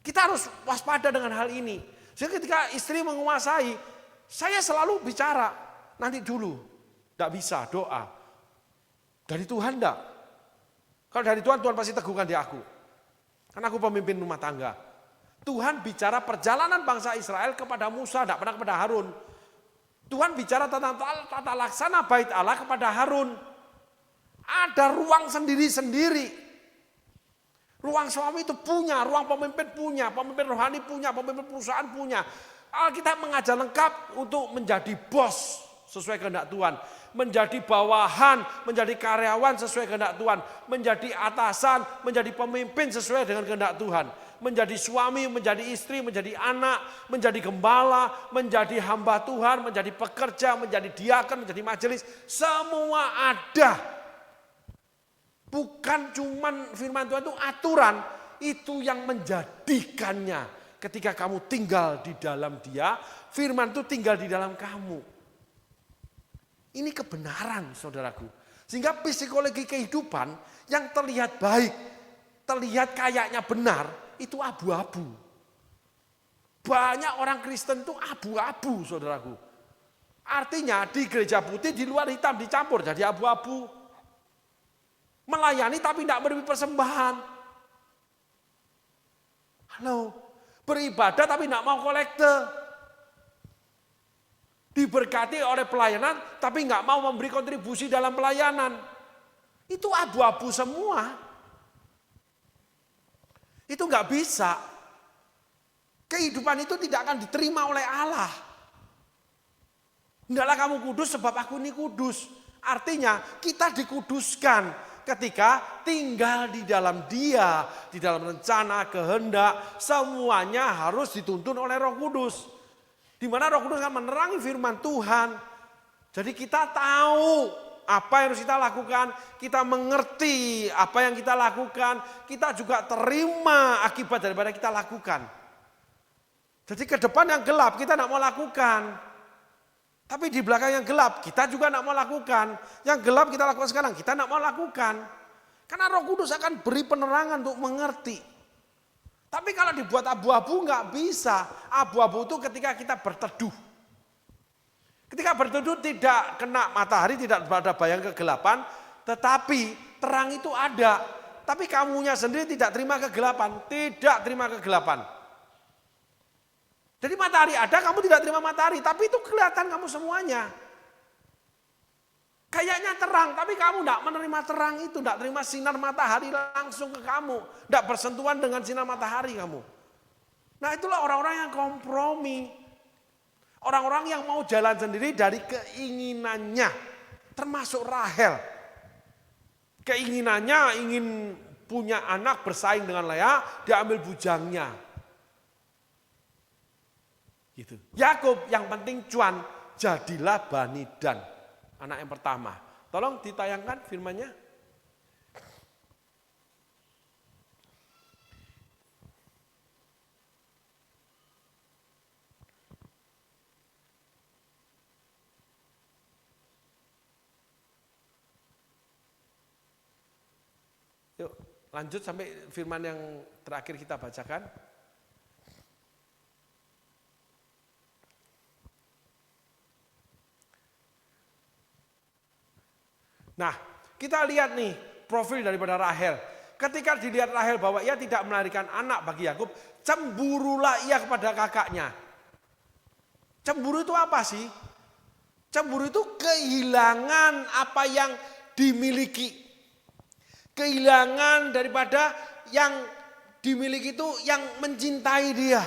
Kita harus waspada dengan hal ini. Jadi ketika istri menguasai, saya selalu bicara, nanti dulu, tidak bisa doa. Dari Tuhan enggak? Kalau dari Tuhan, Tuhan pasti teguhkan di aku. Karena aku pemimpin rumah tangga. Tuhan bicara perjalanan bangsa Israel kepada Musa, tidak pernah kepada Harun. Tuhan bicara tentang tata laksana bait Allah kepada Harun. Ada ruang sendiri-sendiri. Ruang suami itu punya, ruang pemimpin punya, pemimpin rohani punya, pemimpin perusahaan punya. Alkitab mengajar lengkap untuk menjadi bos sesuai kehendak Tuhan. Menjadi bawahan, menjadi karyawan sesuai kehendak Tuhan. Menjadi atasan, menjadi pemimpin sesuai dengan kehendak Tuhan. Menjadi suami, menjadi istri, menjadi anak, menjadi gembala, menjadi hamba Tuhan, menjadi pekerja, menjadi diaken, menjadi majelis. Semua ada. Bukan cuman firman Tuhan itu aturan, itu yang menjadikannya. Ketika kamu tinggal di dalam dia, firman itu tinggal di dalam kamu. Ini kebenaran saudaraku. Sehingga psikologi kehidupan yang terlihat baik, terlihat kayaknya benar, itu abu-abu. Banyak orang Kristen itu abu-abu saudaraku. Artinya di gereja putih di luar hitam dicampur jadi abu-abu. Melayani tapi tidak memberi persembahan. Halo, beribadah tapi tidak mau kolekte. Diberkati oleh pelayanan, tapi nggak mau memberi kontribusi dalam pelayanan. Itu abu-abu semua. Itu nggak bisa. Kehidupan itu tidak akan diterima oleh Allah. Hendaklah kamu kudus sebab aku ini kudus. Artinya kita dikuduskan ketika tinggal di dalam Dia, di dalam rencana, kehendak, semuanya harus dituntun oleh Roh Kudus. Di mana Roh Kudus akan menerangi firman Tuhan. Jadi kita tahu apa yang harus kita lakukan, kita mengerti apa yang kita lakukan, kita juga terima akibat daripada kita lakukan. Jadi ke depan yang gelap kita tidak mau lakukan. Tapi di belakang yang gelap kita juga tidak mau lakukan. Yang gelap kita lakukan sekarang, kita tidak mau lakukan. Karena Roh Kudus akan beri penerangan untuk mengerti. Tapi kalau dibuat abu-abu nggak bisa. Abu-abu itu ketika kita berteduh. Ketika berteduh tidak kena matahari, tidak ada bayang kegelapan. Tetapi terang itu ada. Tapi kamunya sendiri tidak terima kegelapan. Tidak terima kegelapan. Jadi matahari ada, kamu tidak terima matahari, tapi itu kelihatan kamu semuanya. Kayaknya terang, tapi kamu tidak menerima terang itu, tidak terima sinar matahari langsung ke kamu, tidak bersentuhan dengan sinar matahari kamu. Nah itulah orang-orang yang kompromi, orang-orang yang mau jalan sendiri dari keinginannya, termasuk Rahel. Keinginannya ingin punya anak bersaing dengan Lea, dia ambil bujangnya. Gitu. Yakub yang penting cuan, jadilah Bani Dan. Anak yang pertama. Tolong ditayangkan firman-Nya. Yuk lanjut sampai firman yang terakhir kita bacakan. Nah, kita lihat nih profil daripada Rahel. Ketika dilihat Rahel bahwa ia tidak melahirkan anak bagi Yakub, cemburulah ia kepada kakaknya. Cemburu itu apa sih? Cemburu itu kehilangan apa yang dimiliki. Kehilangan daripada yang dimiliki itu yang mencintai dia.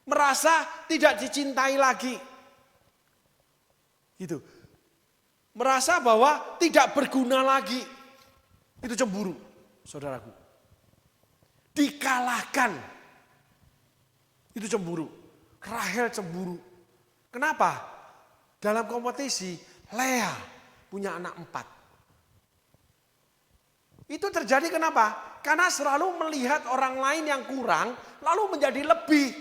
Merasa tidak dicintai lagi. Gitu. Merasa bahwa tidak berguna lagi. Itu cemburu, saudaraku. Dikalahkan. Itu cemburu. Rahel cemburu. Kenapa? Dalam kompetisi, Lea punya anak 4. Itu terjadi kenapa? Karena selalu melihat orang lain yang kurang, lalu menjadi lebih.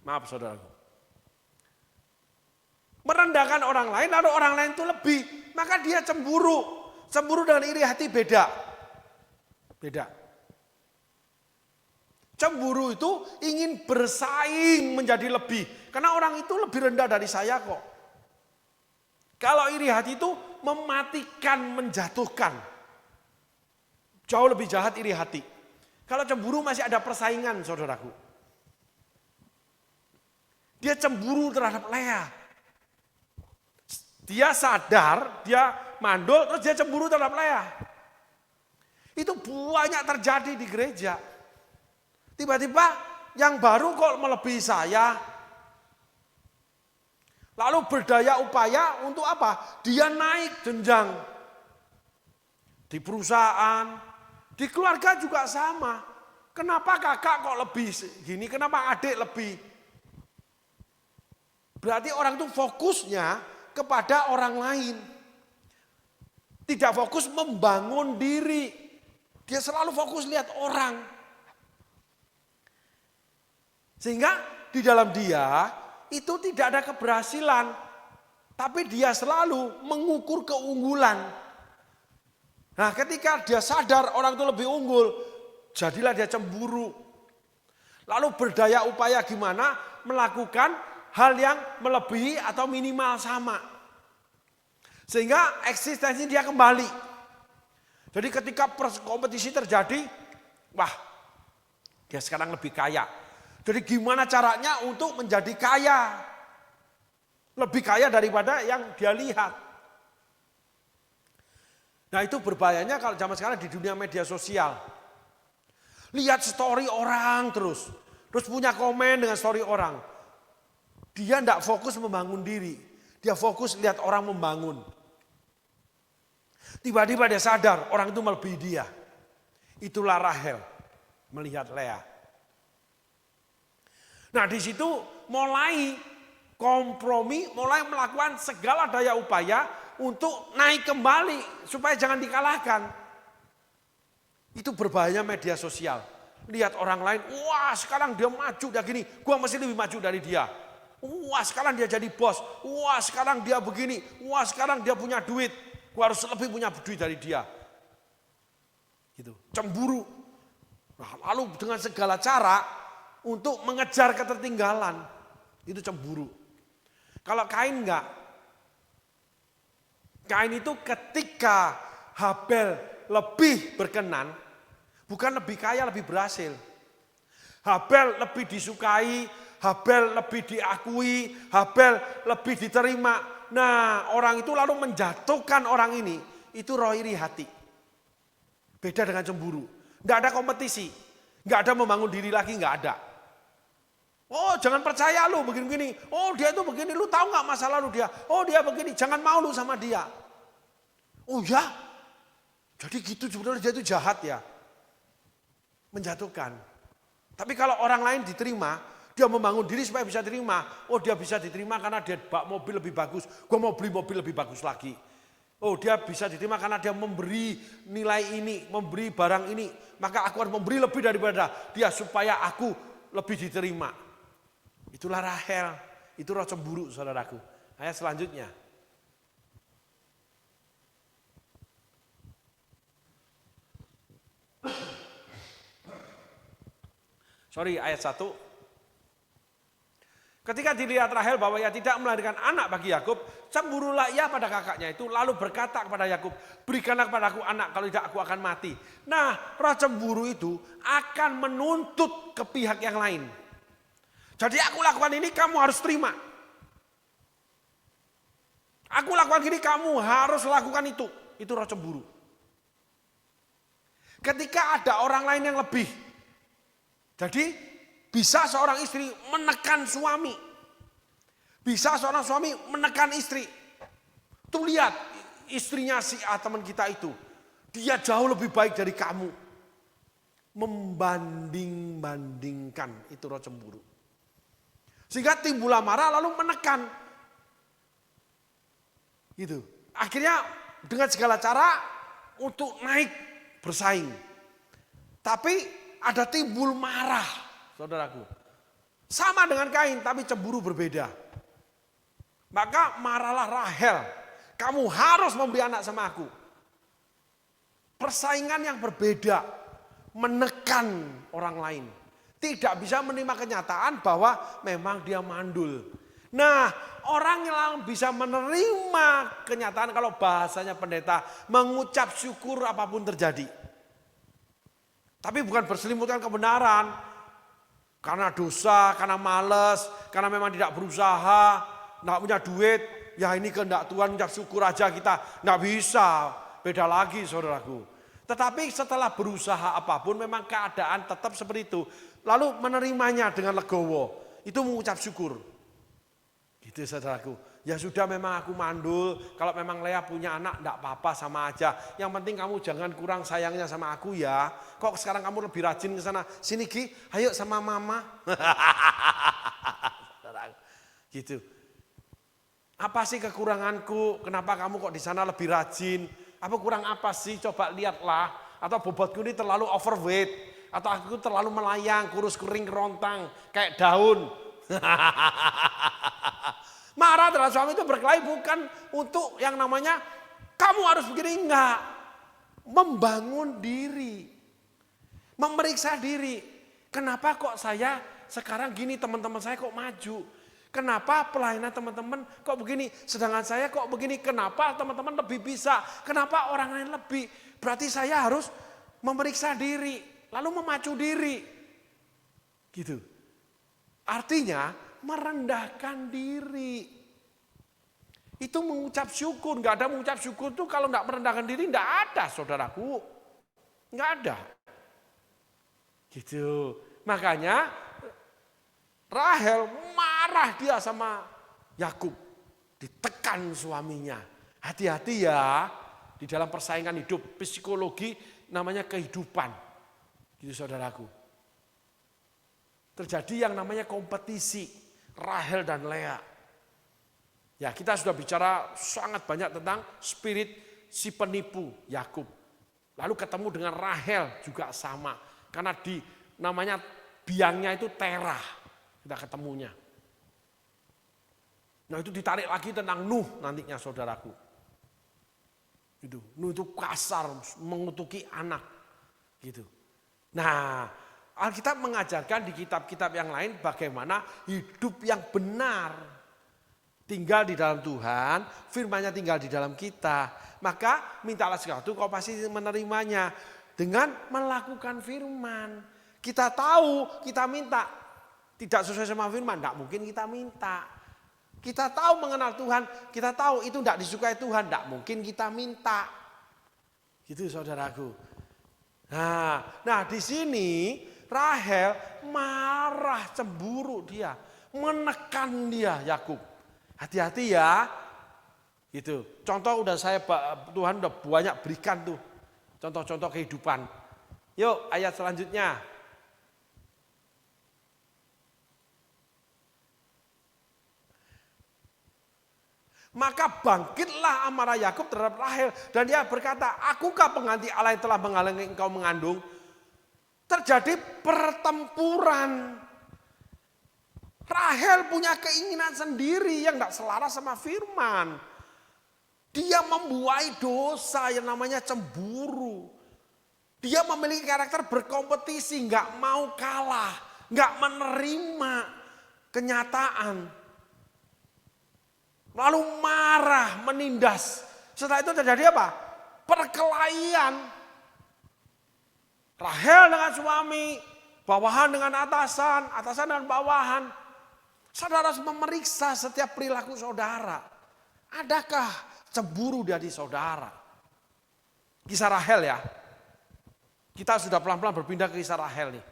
Maaf saudaraku. Merendahkan orang lain, lalu orang lain itu lebih. Maka dia cemburu. Cemburu dengan iri hati beda. Beda. Cemburu itu ingin bersaing menjadi lebih. Karena orang itu lebih rendah dari saya kok. Kalau iri hati itu mematikan, menjatuhkan. Jauh lebih jahat iri hati. Kalau cemburu masih ada persaingan saudaraku. Dia cemburu terhadap Lea. Dia sadar, dia mandul, terus dia cemburu terhadap Lea. Itu banyak terjadi di gereja. Tiba-tiba yang baru kok melebihi saya. Lalu berdaya upaya untuk apa? Dia naik jenjang. Di perusahaan, di keluarga juga sama. Kenapa kakak kok lebih gini, kenapa adik lebih? Berarti orang itu fokusnya kepada orang lain. Tidak fokus membangun diri. Dia selalu fokus lihat orang. Sehingga di dalam dia itu tidak ada keberhasilan. Tapi dia selalu mengukur keunggulan. Nah ketika dia sadar orang itu lebih unggul, jadilah dia cemburu. Lalu berdaya upaya gimana melakukan hal yang melebihi atau minimal sama. Sehingga eksistensi dia kembali. Jadi ketika kompetisi terjadi, wah dia sekarang lebih kaya. Jadi gimana caranya untuk menjadi kaya? Lebih kaya daripada yang dia lihat. Nah itu berbahayanya kalau zaman sekarang di dunia media sosial. Lihat story orang terus punya komen dengan story orang. Dia tidak fokus membangun diri. Dia fokus lihat orang membangun. Tiba-tiba dia sadar orang itu melebihi dia. Itulah Rahel melihat Lea. Nah di situ mulai kompromi, mulai melakukan segala daya upaya untuk naik kembali supaya jangan dikalahkan. Itu berbahaya media sosial. Lihat orang lain, wah sekarang dia maju, dia gini, gua masih lebih maju dari dia. Wah sekarang dia jadi bos, wah sekarang dia begini, wah sekarang dia punya duit, gua harus lebih punya duit dari dia. Gitu, cemburu. Nah, lalu dengan segala cara untuk mengejar ketertinggalan, itu cemburu. Kalau Kain enggak. Kain itu ketika Habel lebih berkenan, bukan lebih kaya, lebih berhasil. Habel lebih disukai, Habel lebih diakui, Habel lebih diterima. Nah, orang itu lalu menjatuhkan orang ini, itu roh iri hati. Beda dengan cemburu. Nggak ada kompetisi, nggak ada membangun diri lagi, nggak ada. Oh, jangan percaya lu begini-begini. Oh, dia itu begini, lu tahu nggak masa lalu dia? Oh, dia begini, jangan mau lu sama dia. Oh ya, jadi gitu sebenarnya dia itu jahat ya. Menjatuhkan. Tapi kalau orang lain diterima, dia membangun diri supaya bisa diterima. Oh, dia bisa diterima karena dia bak mobil lebih bagus. Gue mau beli mobil lebih bagus lagi. Oh, dia bisa diterima karena dia memberi nilai ini, memberi barang ini. Maka aku harus memberi lebih daripada dia supaya aku lebih diterima. Itulah Rahel. Itu roh cemburu, saudaraku. Ayat selanjutnya. Ayat 1. Ketika dilihat Rahel bahwa ia tidak melahirkan anak bagi Yakub, cemburulah ia pada kakaknya itu, lalu berkata kepada Yakub, berikanlah kepadaku anak, kalau tidak aku akan mati. Nah, roh cemburu itu akan menuntut ke pihak yang lain. Jadi aku lakukan ini, kamu harus terima. Aku lakukan gini, kamu harus lakukan itu. Itu roh cemburu. Ketika ada orang lain yang lebih. Jadi bisa seorang istri menekan suami. Bisa seorang suami menekan istri. Tuh lihat istrinya si A teman kita itu. Dia jauh lebih baik dari kamu. Membanding-bandingkan, itu roh cemburu. Sehingga timbullah marah lalu menekan. Gitu. Akhirnya dengan segala cara untuk naik bersaing. Tapi ada timbul marah. Saudaraku, sama dengan Kain tapi cemburu berbeda. Maka marahlah Rahel, kamu harus memberi anak sama aku. Persaingan yang berbeda, menekan orang lain. Tidak bisa menerima kenyataan bahwa memang dia mandul. Nah, orang yang bisa menerima kenyataan kalau bahasanya pendeta, mengucap syukur apapun terjadi. Tapi bukan berselimutkan kebenaran. Karena dosa, karena malas, karena memang tidak berusaha, tidak punya duit, ya ini kehendak Tuhan, ucap syukur aja kita. Tidak bisa, beda lagi saudaraku. Tetapi setelah berusaha apapun memang keadaan tetap seperti itu. Lalu menerimanya dengan legowo, itu mengucap syukur. Gitu saudaraku. Ya sudah memang aku mandul, kalau memang Lea punya anak tidak apa-apa sama aja. Yang penting kamu jangan kurang sayangnya sama aku ya. Kok sekarang kamu lebih rajin ke sana? Sini Ki, ayo sama mama. Gitu. Apa sih kekuranganku? Kenapa kamu kok di sana lebih rajin? Apa kurang apa sih? Coba lihatlah. Atau bobotku ini terlalu overweight. Atau aku terlalu melayang, kurus kering kerontang. Kayak daun. Marah terhadap suami itu berkelahi bukan untuk yang namanya kamu harus begini, enggak. Membangun diri. Memeriksa diri. Kenapa kok saya sekarang gini, teman-teman saya kok maju? Kenapa pelayanan teman-teman kok begini? Sedangkan saya kok begini? Kenapa teman-teman lebih bisa? Kenapa orang lain lebih? Berarti saya harus memeriksa diri. Lalu memacu diri. Gitu. Artinya merendahkan diri. Itu mengucap syukur. Enggak ada mengucap syukur itu kalau enggak merendahkan diri, enggak ada saudaraku. Enggak ada. Gitu. Makanya Rahel marah dia sama Yakub. Ditekan suaminya. Hati-hati ya. Di dalam persaingan hidup, psikologi namanya kehidupan. Gitu saudaraku. Terjadi yang namanya kompetisi. Rahel dan Lea. Ya, kita sudah bicara sangat banyak tentang spirit si penipu Yakub. Lalu ketemu dengan Rahel juga sama. Karena di namanya biangnya itu Terah. Kita ketemunya. Nah, itu ditarik lagi tentang Nuh nantinya saudaraku. Gitu. Nuh itu kasar, mengutuki anak. Gitu. Nah, Alkitab mengajarkan di kitab-kitab yang lain bagaimana hidup yang benar. Tinggal di dalam Tuhan, firman-Nya tinggal di dalam kita. Maka mintalah sesuatu kau pasti menerimanya. Dengan melakukan firman. Kita tahu, kita minta. Tidak sesuai sama firman, tidak mungkin kita minta. Kita tahu mengenal Tuhan, kita tahu itu tidak disukai Tuhan, tidak mungkin kita minta. Gitu saudaraku. Nah di sini Rahel marah, cemburu dia, menekan dia Yakub. Hati-hati ya. Gitu. Contoh Tuhan udah banyak berikan tuh. Contoh-contoh kehidupan. Yuk ayat selanjutnya. Maka bangkitlah amarah Yakub terhadap Rahel dan dia berkata, akukah pengganti Allah yang telah menghalangi engkau mengandung? Terjadi pertempuran. Rahel punya keinginan sendiri yang tidak selaras sama firman. Dia membuai dosa yang namanya cemburu. Dia memiliki karakter berkompetisi, nggak mau kalah, nggak menerima kenyataan. Lalu marah, menindas. Setelah itu terjadi apa? Perkelahian. Rahel dengan suami, bawahan dengan atasan, atasan dengan bawahan. Saudara harus memeriksa setiap perilaku saudara. Adakah cemburu dari saudara? Kisah Rahel ya. Kita sudah pelan-pelan berpindah ke kisah Rahel nih.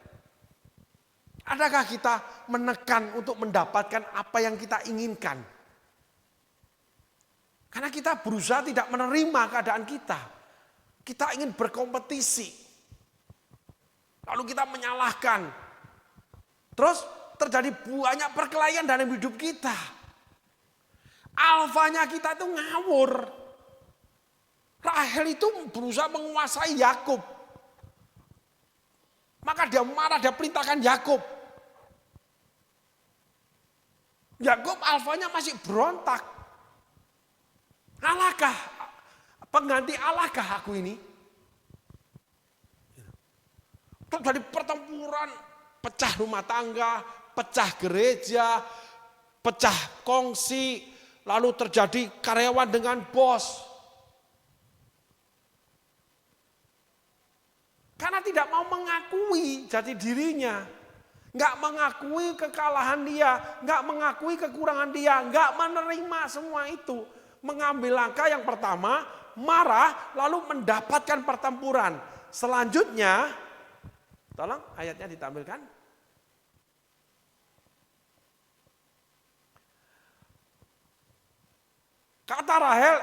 Adakah kita menekan untuk mendapatkan apa yang kita inginkan? Karena kita berusaha tidak menerima keadaan kita. Kita ingin berkompetisi. Lalu kita menyalahkan. Terus terjadi banyak perkelahian dalam hidup kita. Alfanya kita itu ngawur. Rahel itu berusaha menguasai Yakub. Maka dia marah, dia perintahkan Yakub. Yakub alfanya masih berontak. Allahkah, pengganti Allahkah aku ini? Terjadi pertempuran, pecah rumah tangga, pecah gereja, pecah kongsi, lalu terjadi karyawan dengan bos. Karena tidak mau mengakui jati dirinya, nggak mengakui kekalahan dia, nggak mengakui kekurangan dia, nggak menerima semua itu. Mengambil langkah yang pertama, marah, lalu mendapatkan pertempuran. Selanjutnya, tolong ayatnya ditampilkan. Kata Rahel,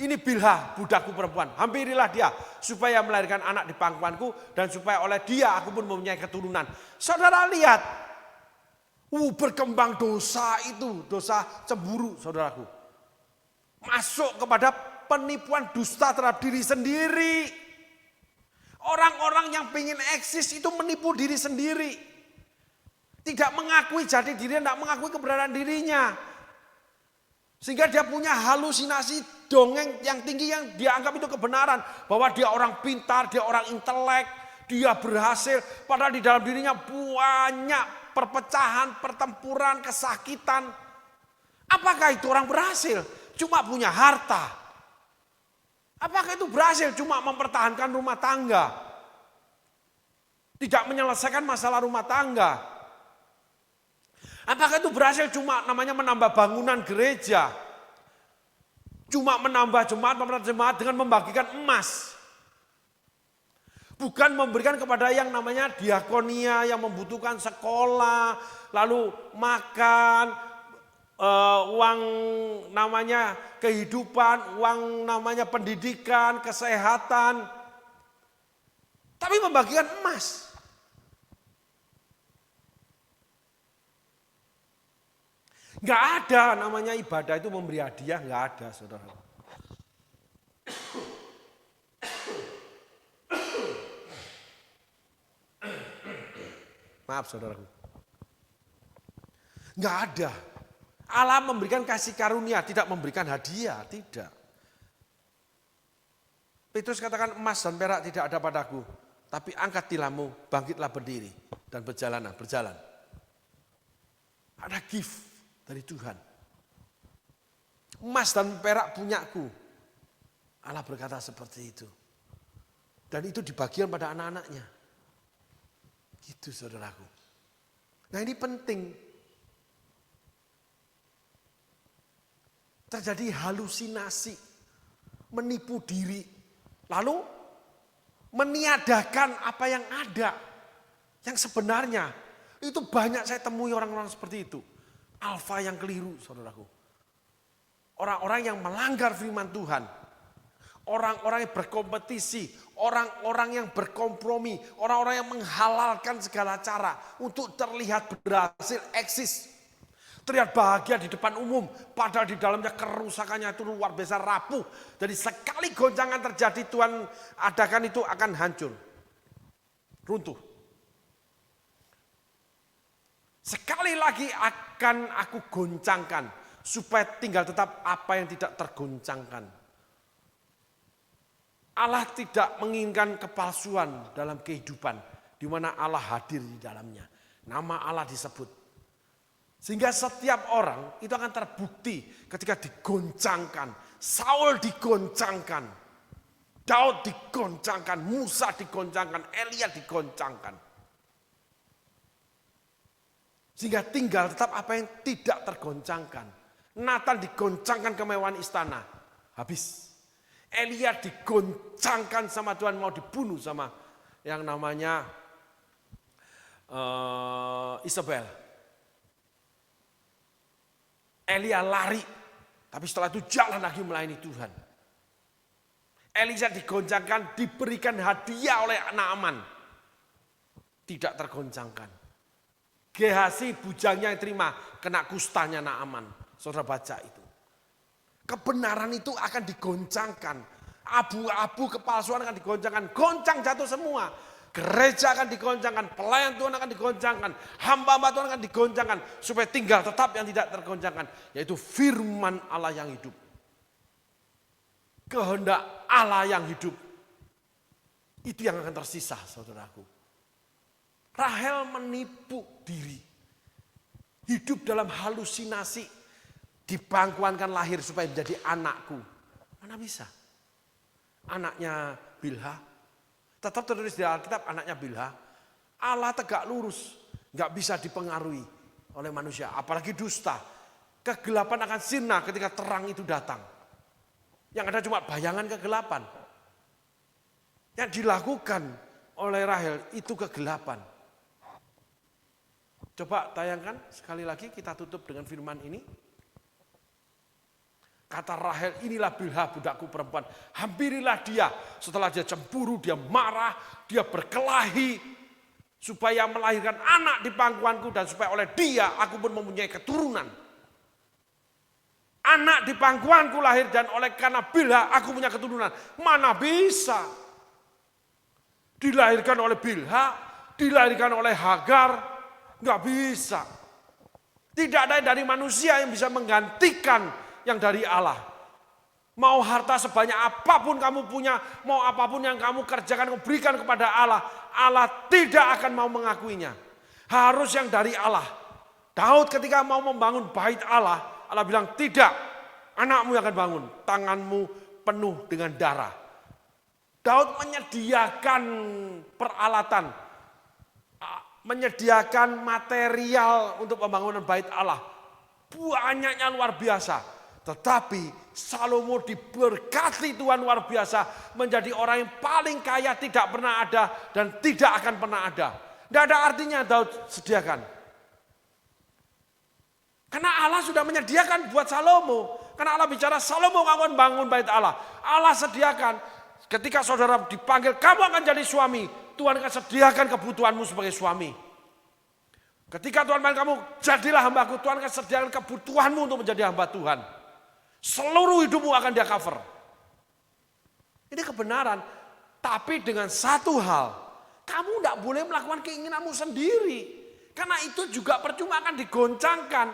ini Bilha, budakku perempuan. Hampirilah dia, supaya melahirkan anak di pangkuanku, dan supaya oleh dia aku pun mempunyai keturunan. Saudara lihat, berkembang dosa itu, dosa cemburu saudaraku. Masuk kepada penipuan dusta terhadap diri sendiri. Orang-orang yang ingin eksis itu menipu diri sendiri. Tidak mengakui jati diri, tidak mengakui keberadaan dirinya. Sehingga dia punya halusinasi dongeng yang tinggi yang dia anggap itu kebenaran. Bahwa dia orang pintar, dia orang intelek, dia berhasil. Padahal di dalam dirinya banyak perpecahan, pertempuran, kesakitan. Apakah itu orang berhasil? Cuma punya harta. Apakah itu berhasil? Cuma mempertahankan rumah tangga. Tidak menyelesaikan masalah rumah tangga. Apakah itu berhasil? Cuma namanya menambah bangunan gereja. Cuma menambah jemaat dengan membagikan emas. Bukan memberikan kepada yang namanya diakonia yang membutuhkan sekolah, lalu makan, uang namanya kehidupan, uang namanya pendidikan, kesehatan. Tapi membagikan emas. Gak ada namanya ibadah itu memberi hadiah, gak ada saudara. Maaf saudaraku. Gak ada. Allah memberikan kasih karunia, tidak memberikan hadiah, tidak. Petrus katakan emas dan perak tidak ada padaku, tapi angkat tilammu, bangkitlah berdiri dan berjalan. Ada gift dari Tuhan. Emas dan perak punyaku. Allah berkata seperti itu. Dan itu dibagikan pada anak-anaknya. Gitu saudaraku. Nah ini penting. Terjadi halusinasi, menipu diri, lalu meniadakan apa yang ada, yang sebenarnya. Itu banyak saya temui orang-orang seperti itu. Alfa yang keliru, saudaraku. Orang-orang yang melanggar firman Tuhan. Orang-orang yang berkompetisi, orang-orang yang berkompromi, orang-orang yang menghalalkan segala cara untuk terlihat berhasil, eksis. Terlihat bahagia di depan umum, padahal di dalamnya kerusakannya itu luar biasa rapuh. Jadi sekali goncangan terjadi, Tuhan adakan itu akan hancur. Runtuh. Sekali lagi akan aku goncangkan, supaya tinggal tetap apa yang tidak tergoncangkan. Allah tidak menginginkan kepalsuan dalam kehidupan, di mana Allah hadir di dalamnya. Nama Allah disebut. Sehingga setiap orang itu akan terbukti ketika digoncangkan. Saul digoncangkan, Daud digoncangkan, Musa digoncangkan, Elia digoncangkan. Sehingga tinggal tetap apa yang tidak tergoncangkan. Nathan digoncangkan kemewahan istana, habis. Elia digoncangkan sama Tuhan, mau dibunuh sama yang namanya Isabel. Elia lari, tapi setelah itu jalan lagi melayani Tuhan. Elisa digoncangkan, diberikan hadiah oleh Naaman. Tidak tergoncangkan. Gehazi bujangnya yang terima, kena kustanya Naaman. Saudara baca itu. Kebenaran itu akan digoncangkan. Abu-abu kepalsuan akan digoncangkan. Goncang jatuh semua. Gereja akan digoncangkan, pelayan Tuhan akan digoncangkan, hamba-hamba Tuhan akan digoncangkan, supaya tinggal tetap yang tidak tergoncangkan, yaitu firman Allah yang hidup. Kehendak Allah yang hidup. Itu yang akan tersisa, saudaraku. Rahel menipu diri. Hidup dalam halusinasi, dibangkuankan lahir supaya menjadi anakku. Mana bisa? Anaknya Bilha. Tetap tertulis di Alkitab anaknya Bilha. Allah tegak lurus, nggak bisa dipengaruhi oleh manusia, apalagi dusta. Kegelapan akan sirna ketika terang itu datang. Yang ada cuma bayangan kegelapan. Yang dilakukan oleh Rahel itu kegelapan. Coba tayangkan sekali lagi, kita tutup dengan firman ini. Kata Rahel, inilah Bilha budakku perempuan. Hampirilah dia. Setelah dia cemburu, dia marah, dia berkelahi. Supaya melahirkan anak di pangkuanku dan supaya oleh dia aku pun mempunyai keturunan. Anak di pangkuanku lahir dan oleh karena Bilha aku punya keturunan. Mana bisa? Dilahirkan oleh Bilha, dilahirkan oleh Hagar, nggak bisa. Tidak ada dari manusia yang bisa menggantikan yang dari Allah. Mau harta sebanyak apapun kamu punya, mau apapun yang kamu kerjakan, kamu berikan kepada Allah, Allah tidak akan mau mengakuinya. Harus yang dari Allah. Daud ketika mau membangun bait Allah, Allah bilang tidak, anakmu yang akan bangun, tanganmu penuh dengan darah. Daud menyediakan peralatan, menyediakan material untuk pembangunan bait Allah. Banyaknya luar biasa. Tetapi Salomo diberkati Tuhan luar biasa, menjadi orang yang paling kaya, tidak pernah ada dan tidak akan pernah ada. Tidak ada artinya Daud sediakan. Karena Allah sudah menyediakan buat Salomo. Karena Allah bicara, Salomo kamu akan bangun bait Allah. Allah sediakan. Ketika saudara dipanggil, kamu akan jadi suami. Tuhan akan sediakan kebutuhanmu sebagai suami. Ketika Tuhan panggil kamu, jadilah hambaku. Tuhan akan sediakan kebutuhanmu untuk menjadi hamba Tuhan. Seluruh hidupmu akan dia cover. Ini kebenaran. Tapi dengan satu hal, kamu tidak boleh melakukan keinginanmu sendiri. Karena itu juga percuma akan digoncangkan.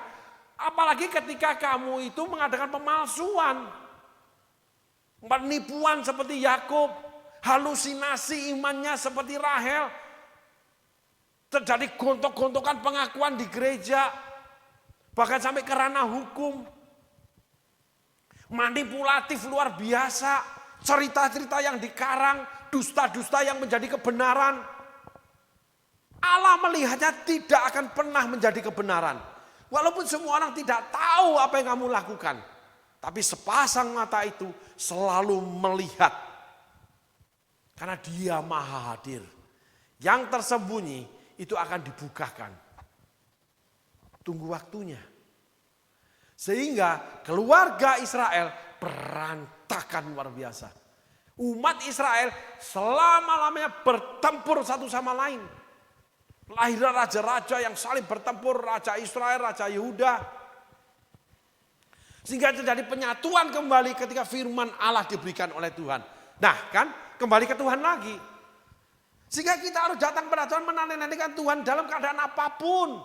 Apalagi ketika kamu itu mengadakan pemalsuan. Penipuan seperti Yakub. Halusinasi imannya seperti Rahel. Terjadi gontok-gontokan pengakuan di gereja. Bahkan sampai ke ranah hukum. Manipulatif luar biasa, cerita-cerita yang dikarang, dusta-dusta yang menjadi kebenaran. Allah melihatnya tidak akan pernah menjadi kebenaran. Walaupun semua orang tidak tahu apa yang kamu lakukan. Tapi sepasang mata itu selalu melihat. Karena Dia Maha Hadir. Yang tersembunyi itu akan dibukakan. Tunggu waktunya. Sehingga keluarga Israel berantakan luar biasa. Umat Israel selama-lamanya bertempur satu sama lain. Lahirlah raja-raja yang saling bertempur, Raja Israel, Raja Yehuda. Sehingga terjadi penyatuan kembali ketika firman Allah diberikan oleh Tuhan. Nah kan, kembali ke Tuhan lagi. Sehingga kita harus datang pada Tuhan, menanti-nantikan Tuhan dalam keadaan apapun.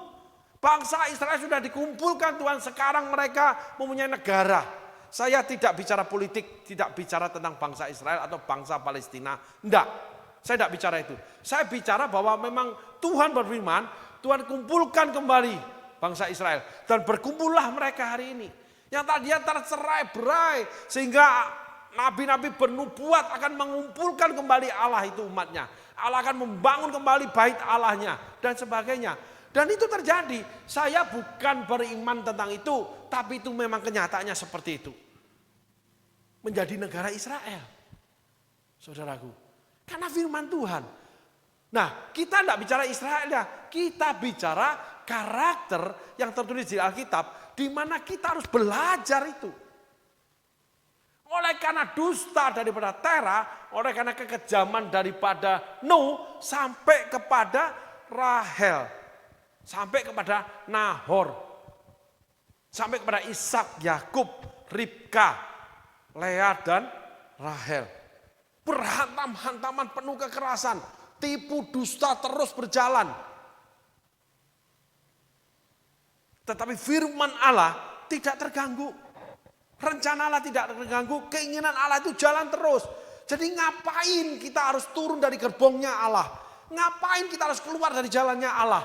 Bangsa Israel sudah dikumpulkan Tuhan, sekarang mereka mempunyai negara. Saya tidak bicara politik, tidak bicara tentang bangsa Israel atau bangsa Palestina. Enggak. Saya tidak bicara itu. Saya bicara bahwa memang Tuhan berfirman, Tuhan kumpulkan kembali bangsa Israel. Dan berkumpullah mereka hari ini. Yang tadinya tercerai-berai. Sehingga nabi-nabi bernubuat akan mengumpulkan kembali Allah itu umatnya. Allah akan membangun kembali bait Allahnya. Dan sebagainya. Dan itu terjadi. Saya bukan beriman tentang itu. Tapi itu memang kenyataannya seperti itu. Menjadi negara Israel. Saudaraku. Karena firman Tuhan. Nah, kita tidak bicara Israel ya. Kita bicara karakter yang tertulis di Alkitab. Di mana kita harus belajar itu. Oleh karena dusta daripada Terah. Oleh karena kekejaman daripada Nuh. Sampai kepada Rahel. Sampai kepada Nahor. Sampai kepada Ishak, Yakub, Ribka, Lea dan Rahel. Berhantam-hantaman penuh kekerasan. Tipu dusta terus berjalan. Tetapi firman Allah tidak terganggu. Rencana Allah tidak terganggu. Keinginan Allah itu jalan terus. Jadi ngapain kita harus turun dari gerbongnya Allah? Ngapain kita harus keluar dari jalannya Allah?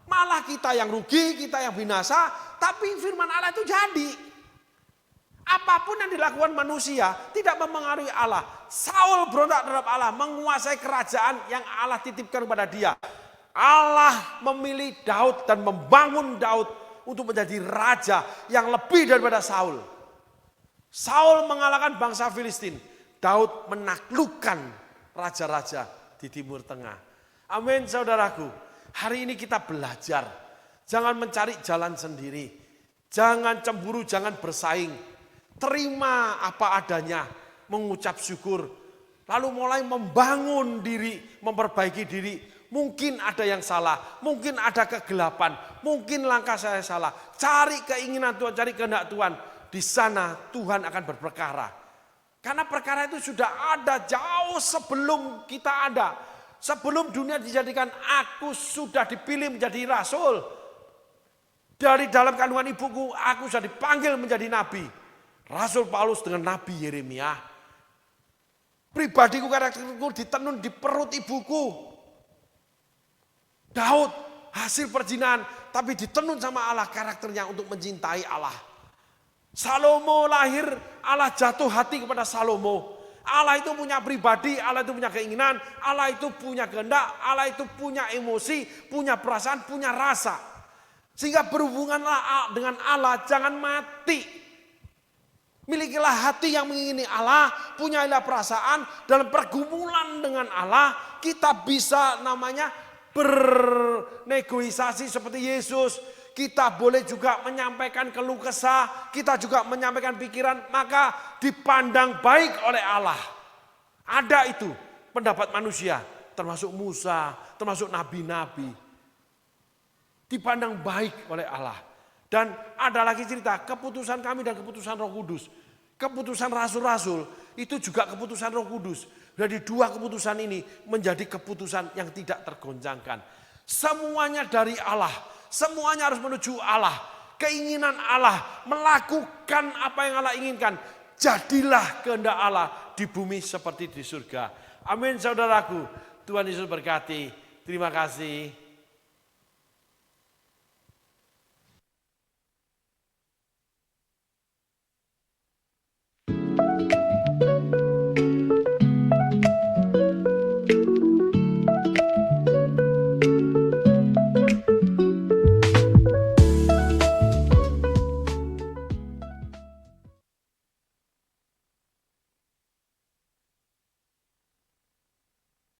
Malah kita yang rugi, kita yang binasa. Tapi firman Allah itu jadi. Apapun yang dilakukan manusia tidak mempengaruhi Allah. Saul berontak terhadap Allah, menguasai kerajaan yang Allah titipkan kepada dia. Allah memilih Daud dan membangun Daud untuk menjadi raja yang lebih daripada Saul. Saul mengalahkan bangsa Filistin. Daud menaklukkan raja-raja di Timur Tengah. Amin saudaraku. Hari ini kita belajar. Jangan mencari jalan sendiri. Jangan cemburu, jangan bersaing. Terima apa adanya, mengucap syukur, lalu mulai membangun diri, memperbaiki diri. Mungkin ada yang salah, mungkin ada kegelapan, mungkin langkah saya salah. Cari keinginan Tuhan, cari kehendak Tuhan. Di sana Tuhan akan berperkara. Karena perkara itu sudah ada jauh sebelum kita ada. Sebelum dunia dijadikan, aku sudah dipilih menjadi rasul. Dari dalam kandungan ibuku, aku sudah dipanggil menjadi nabi. Rasul Paulus dengan Nabi Yeremia. Pribadiku, karakterku ditenun di perut ibuku. Daud hasil perjinahan tapi ditenun sama Allah karakternya untuk mencintai Allah. Salomo lahir, Allah jatuh hati kepada Salomo. Allah itu punya pribadi, Allah itu punya keinginan, Allah itu punya kehendak, Allah itu punya emosi, punya perasaan, punya rasa. Sehingga berhubunganlah dengan Allah, jangan mati. Milikilah hati yang mengingini Allah, punyailah perasaan, dalam pergumulan dengan Allah, kita bisa namanya bernegosiasi seperti Yesus. Kita boleh juga menyampaikan keluh kesah, kita juga menyampaikan pikiran, maka dipandang baik oleh Allah. Ada itu pendapat manusia, termasuk Musa, termasuk nabi-nabi. Dipandang baik oleh Allah. Dan ada lagi cerita, keputusan kami dan keputusan Roh Kudus. Keputusan rasul-rasul itu juga keputusan Roh Kudus. Jadi dua keputusan ini menjadi keputusan yang tidak tergoncangkan. Semuanya dari Allah. Semuanya harus menuju Allah. Keinginan Allah, melakukan apa yang Allah inginkan. Jadilah kehendak Allah di bumi seperti di surga. Amin saudaraku. Tuhan Yesus berkati. Terima kasih.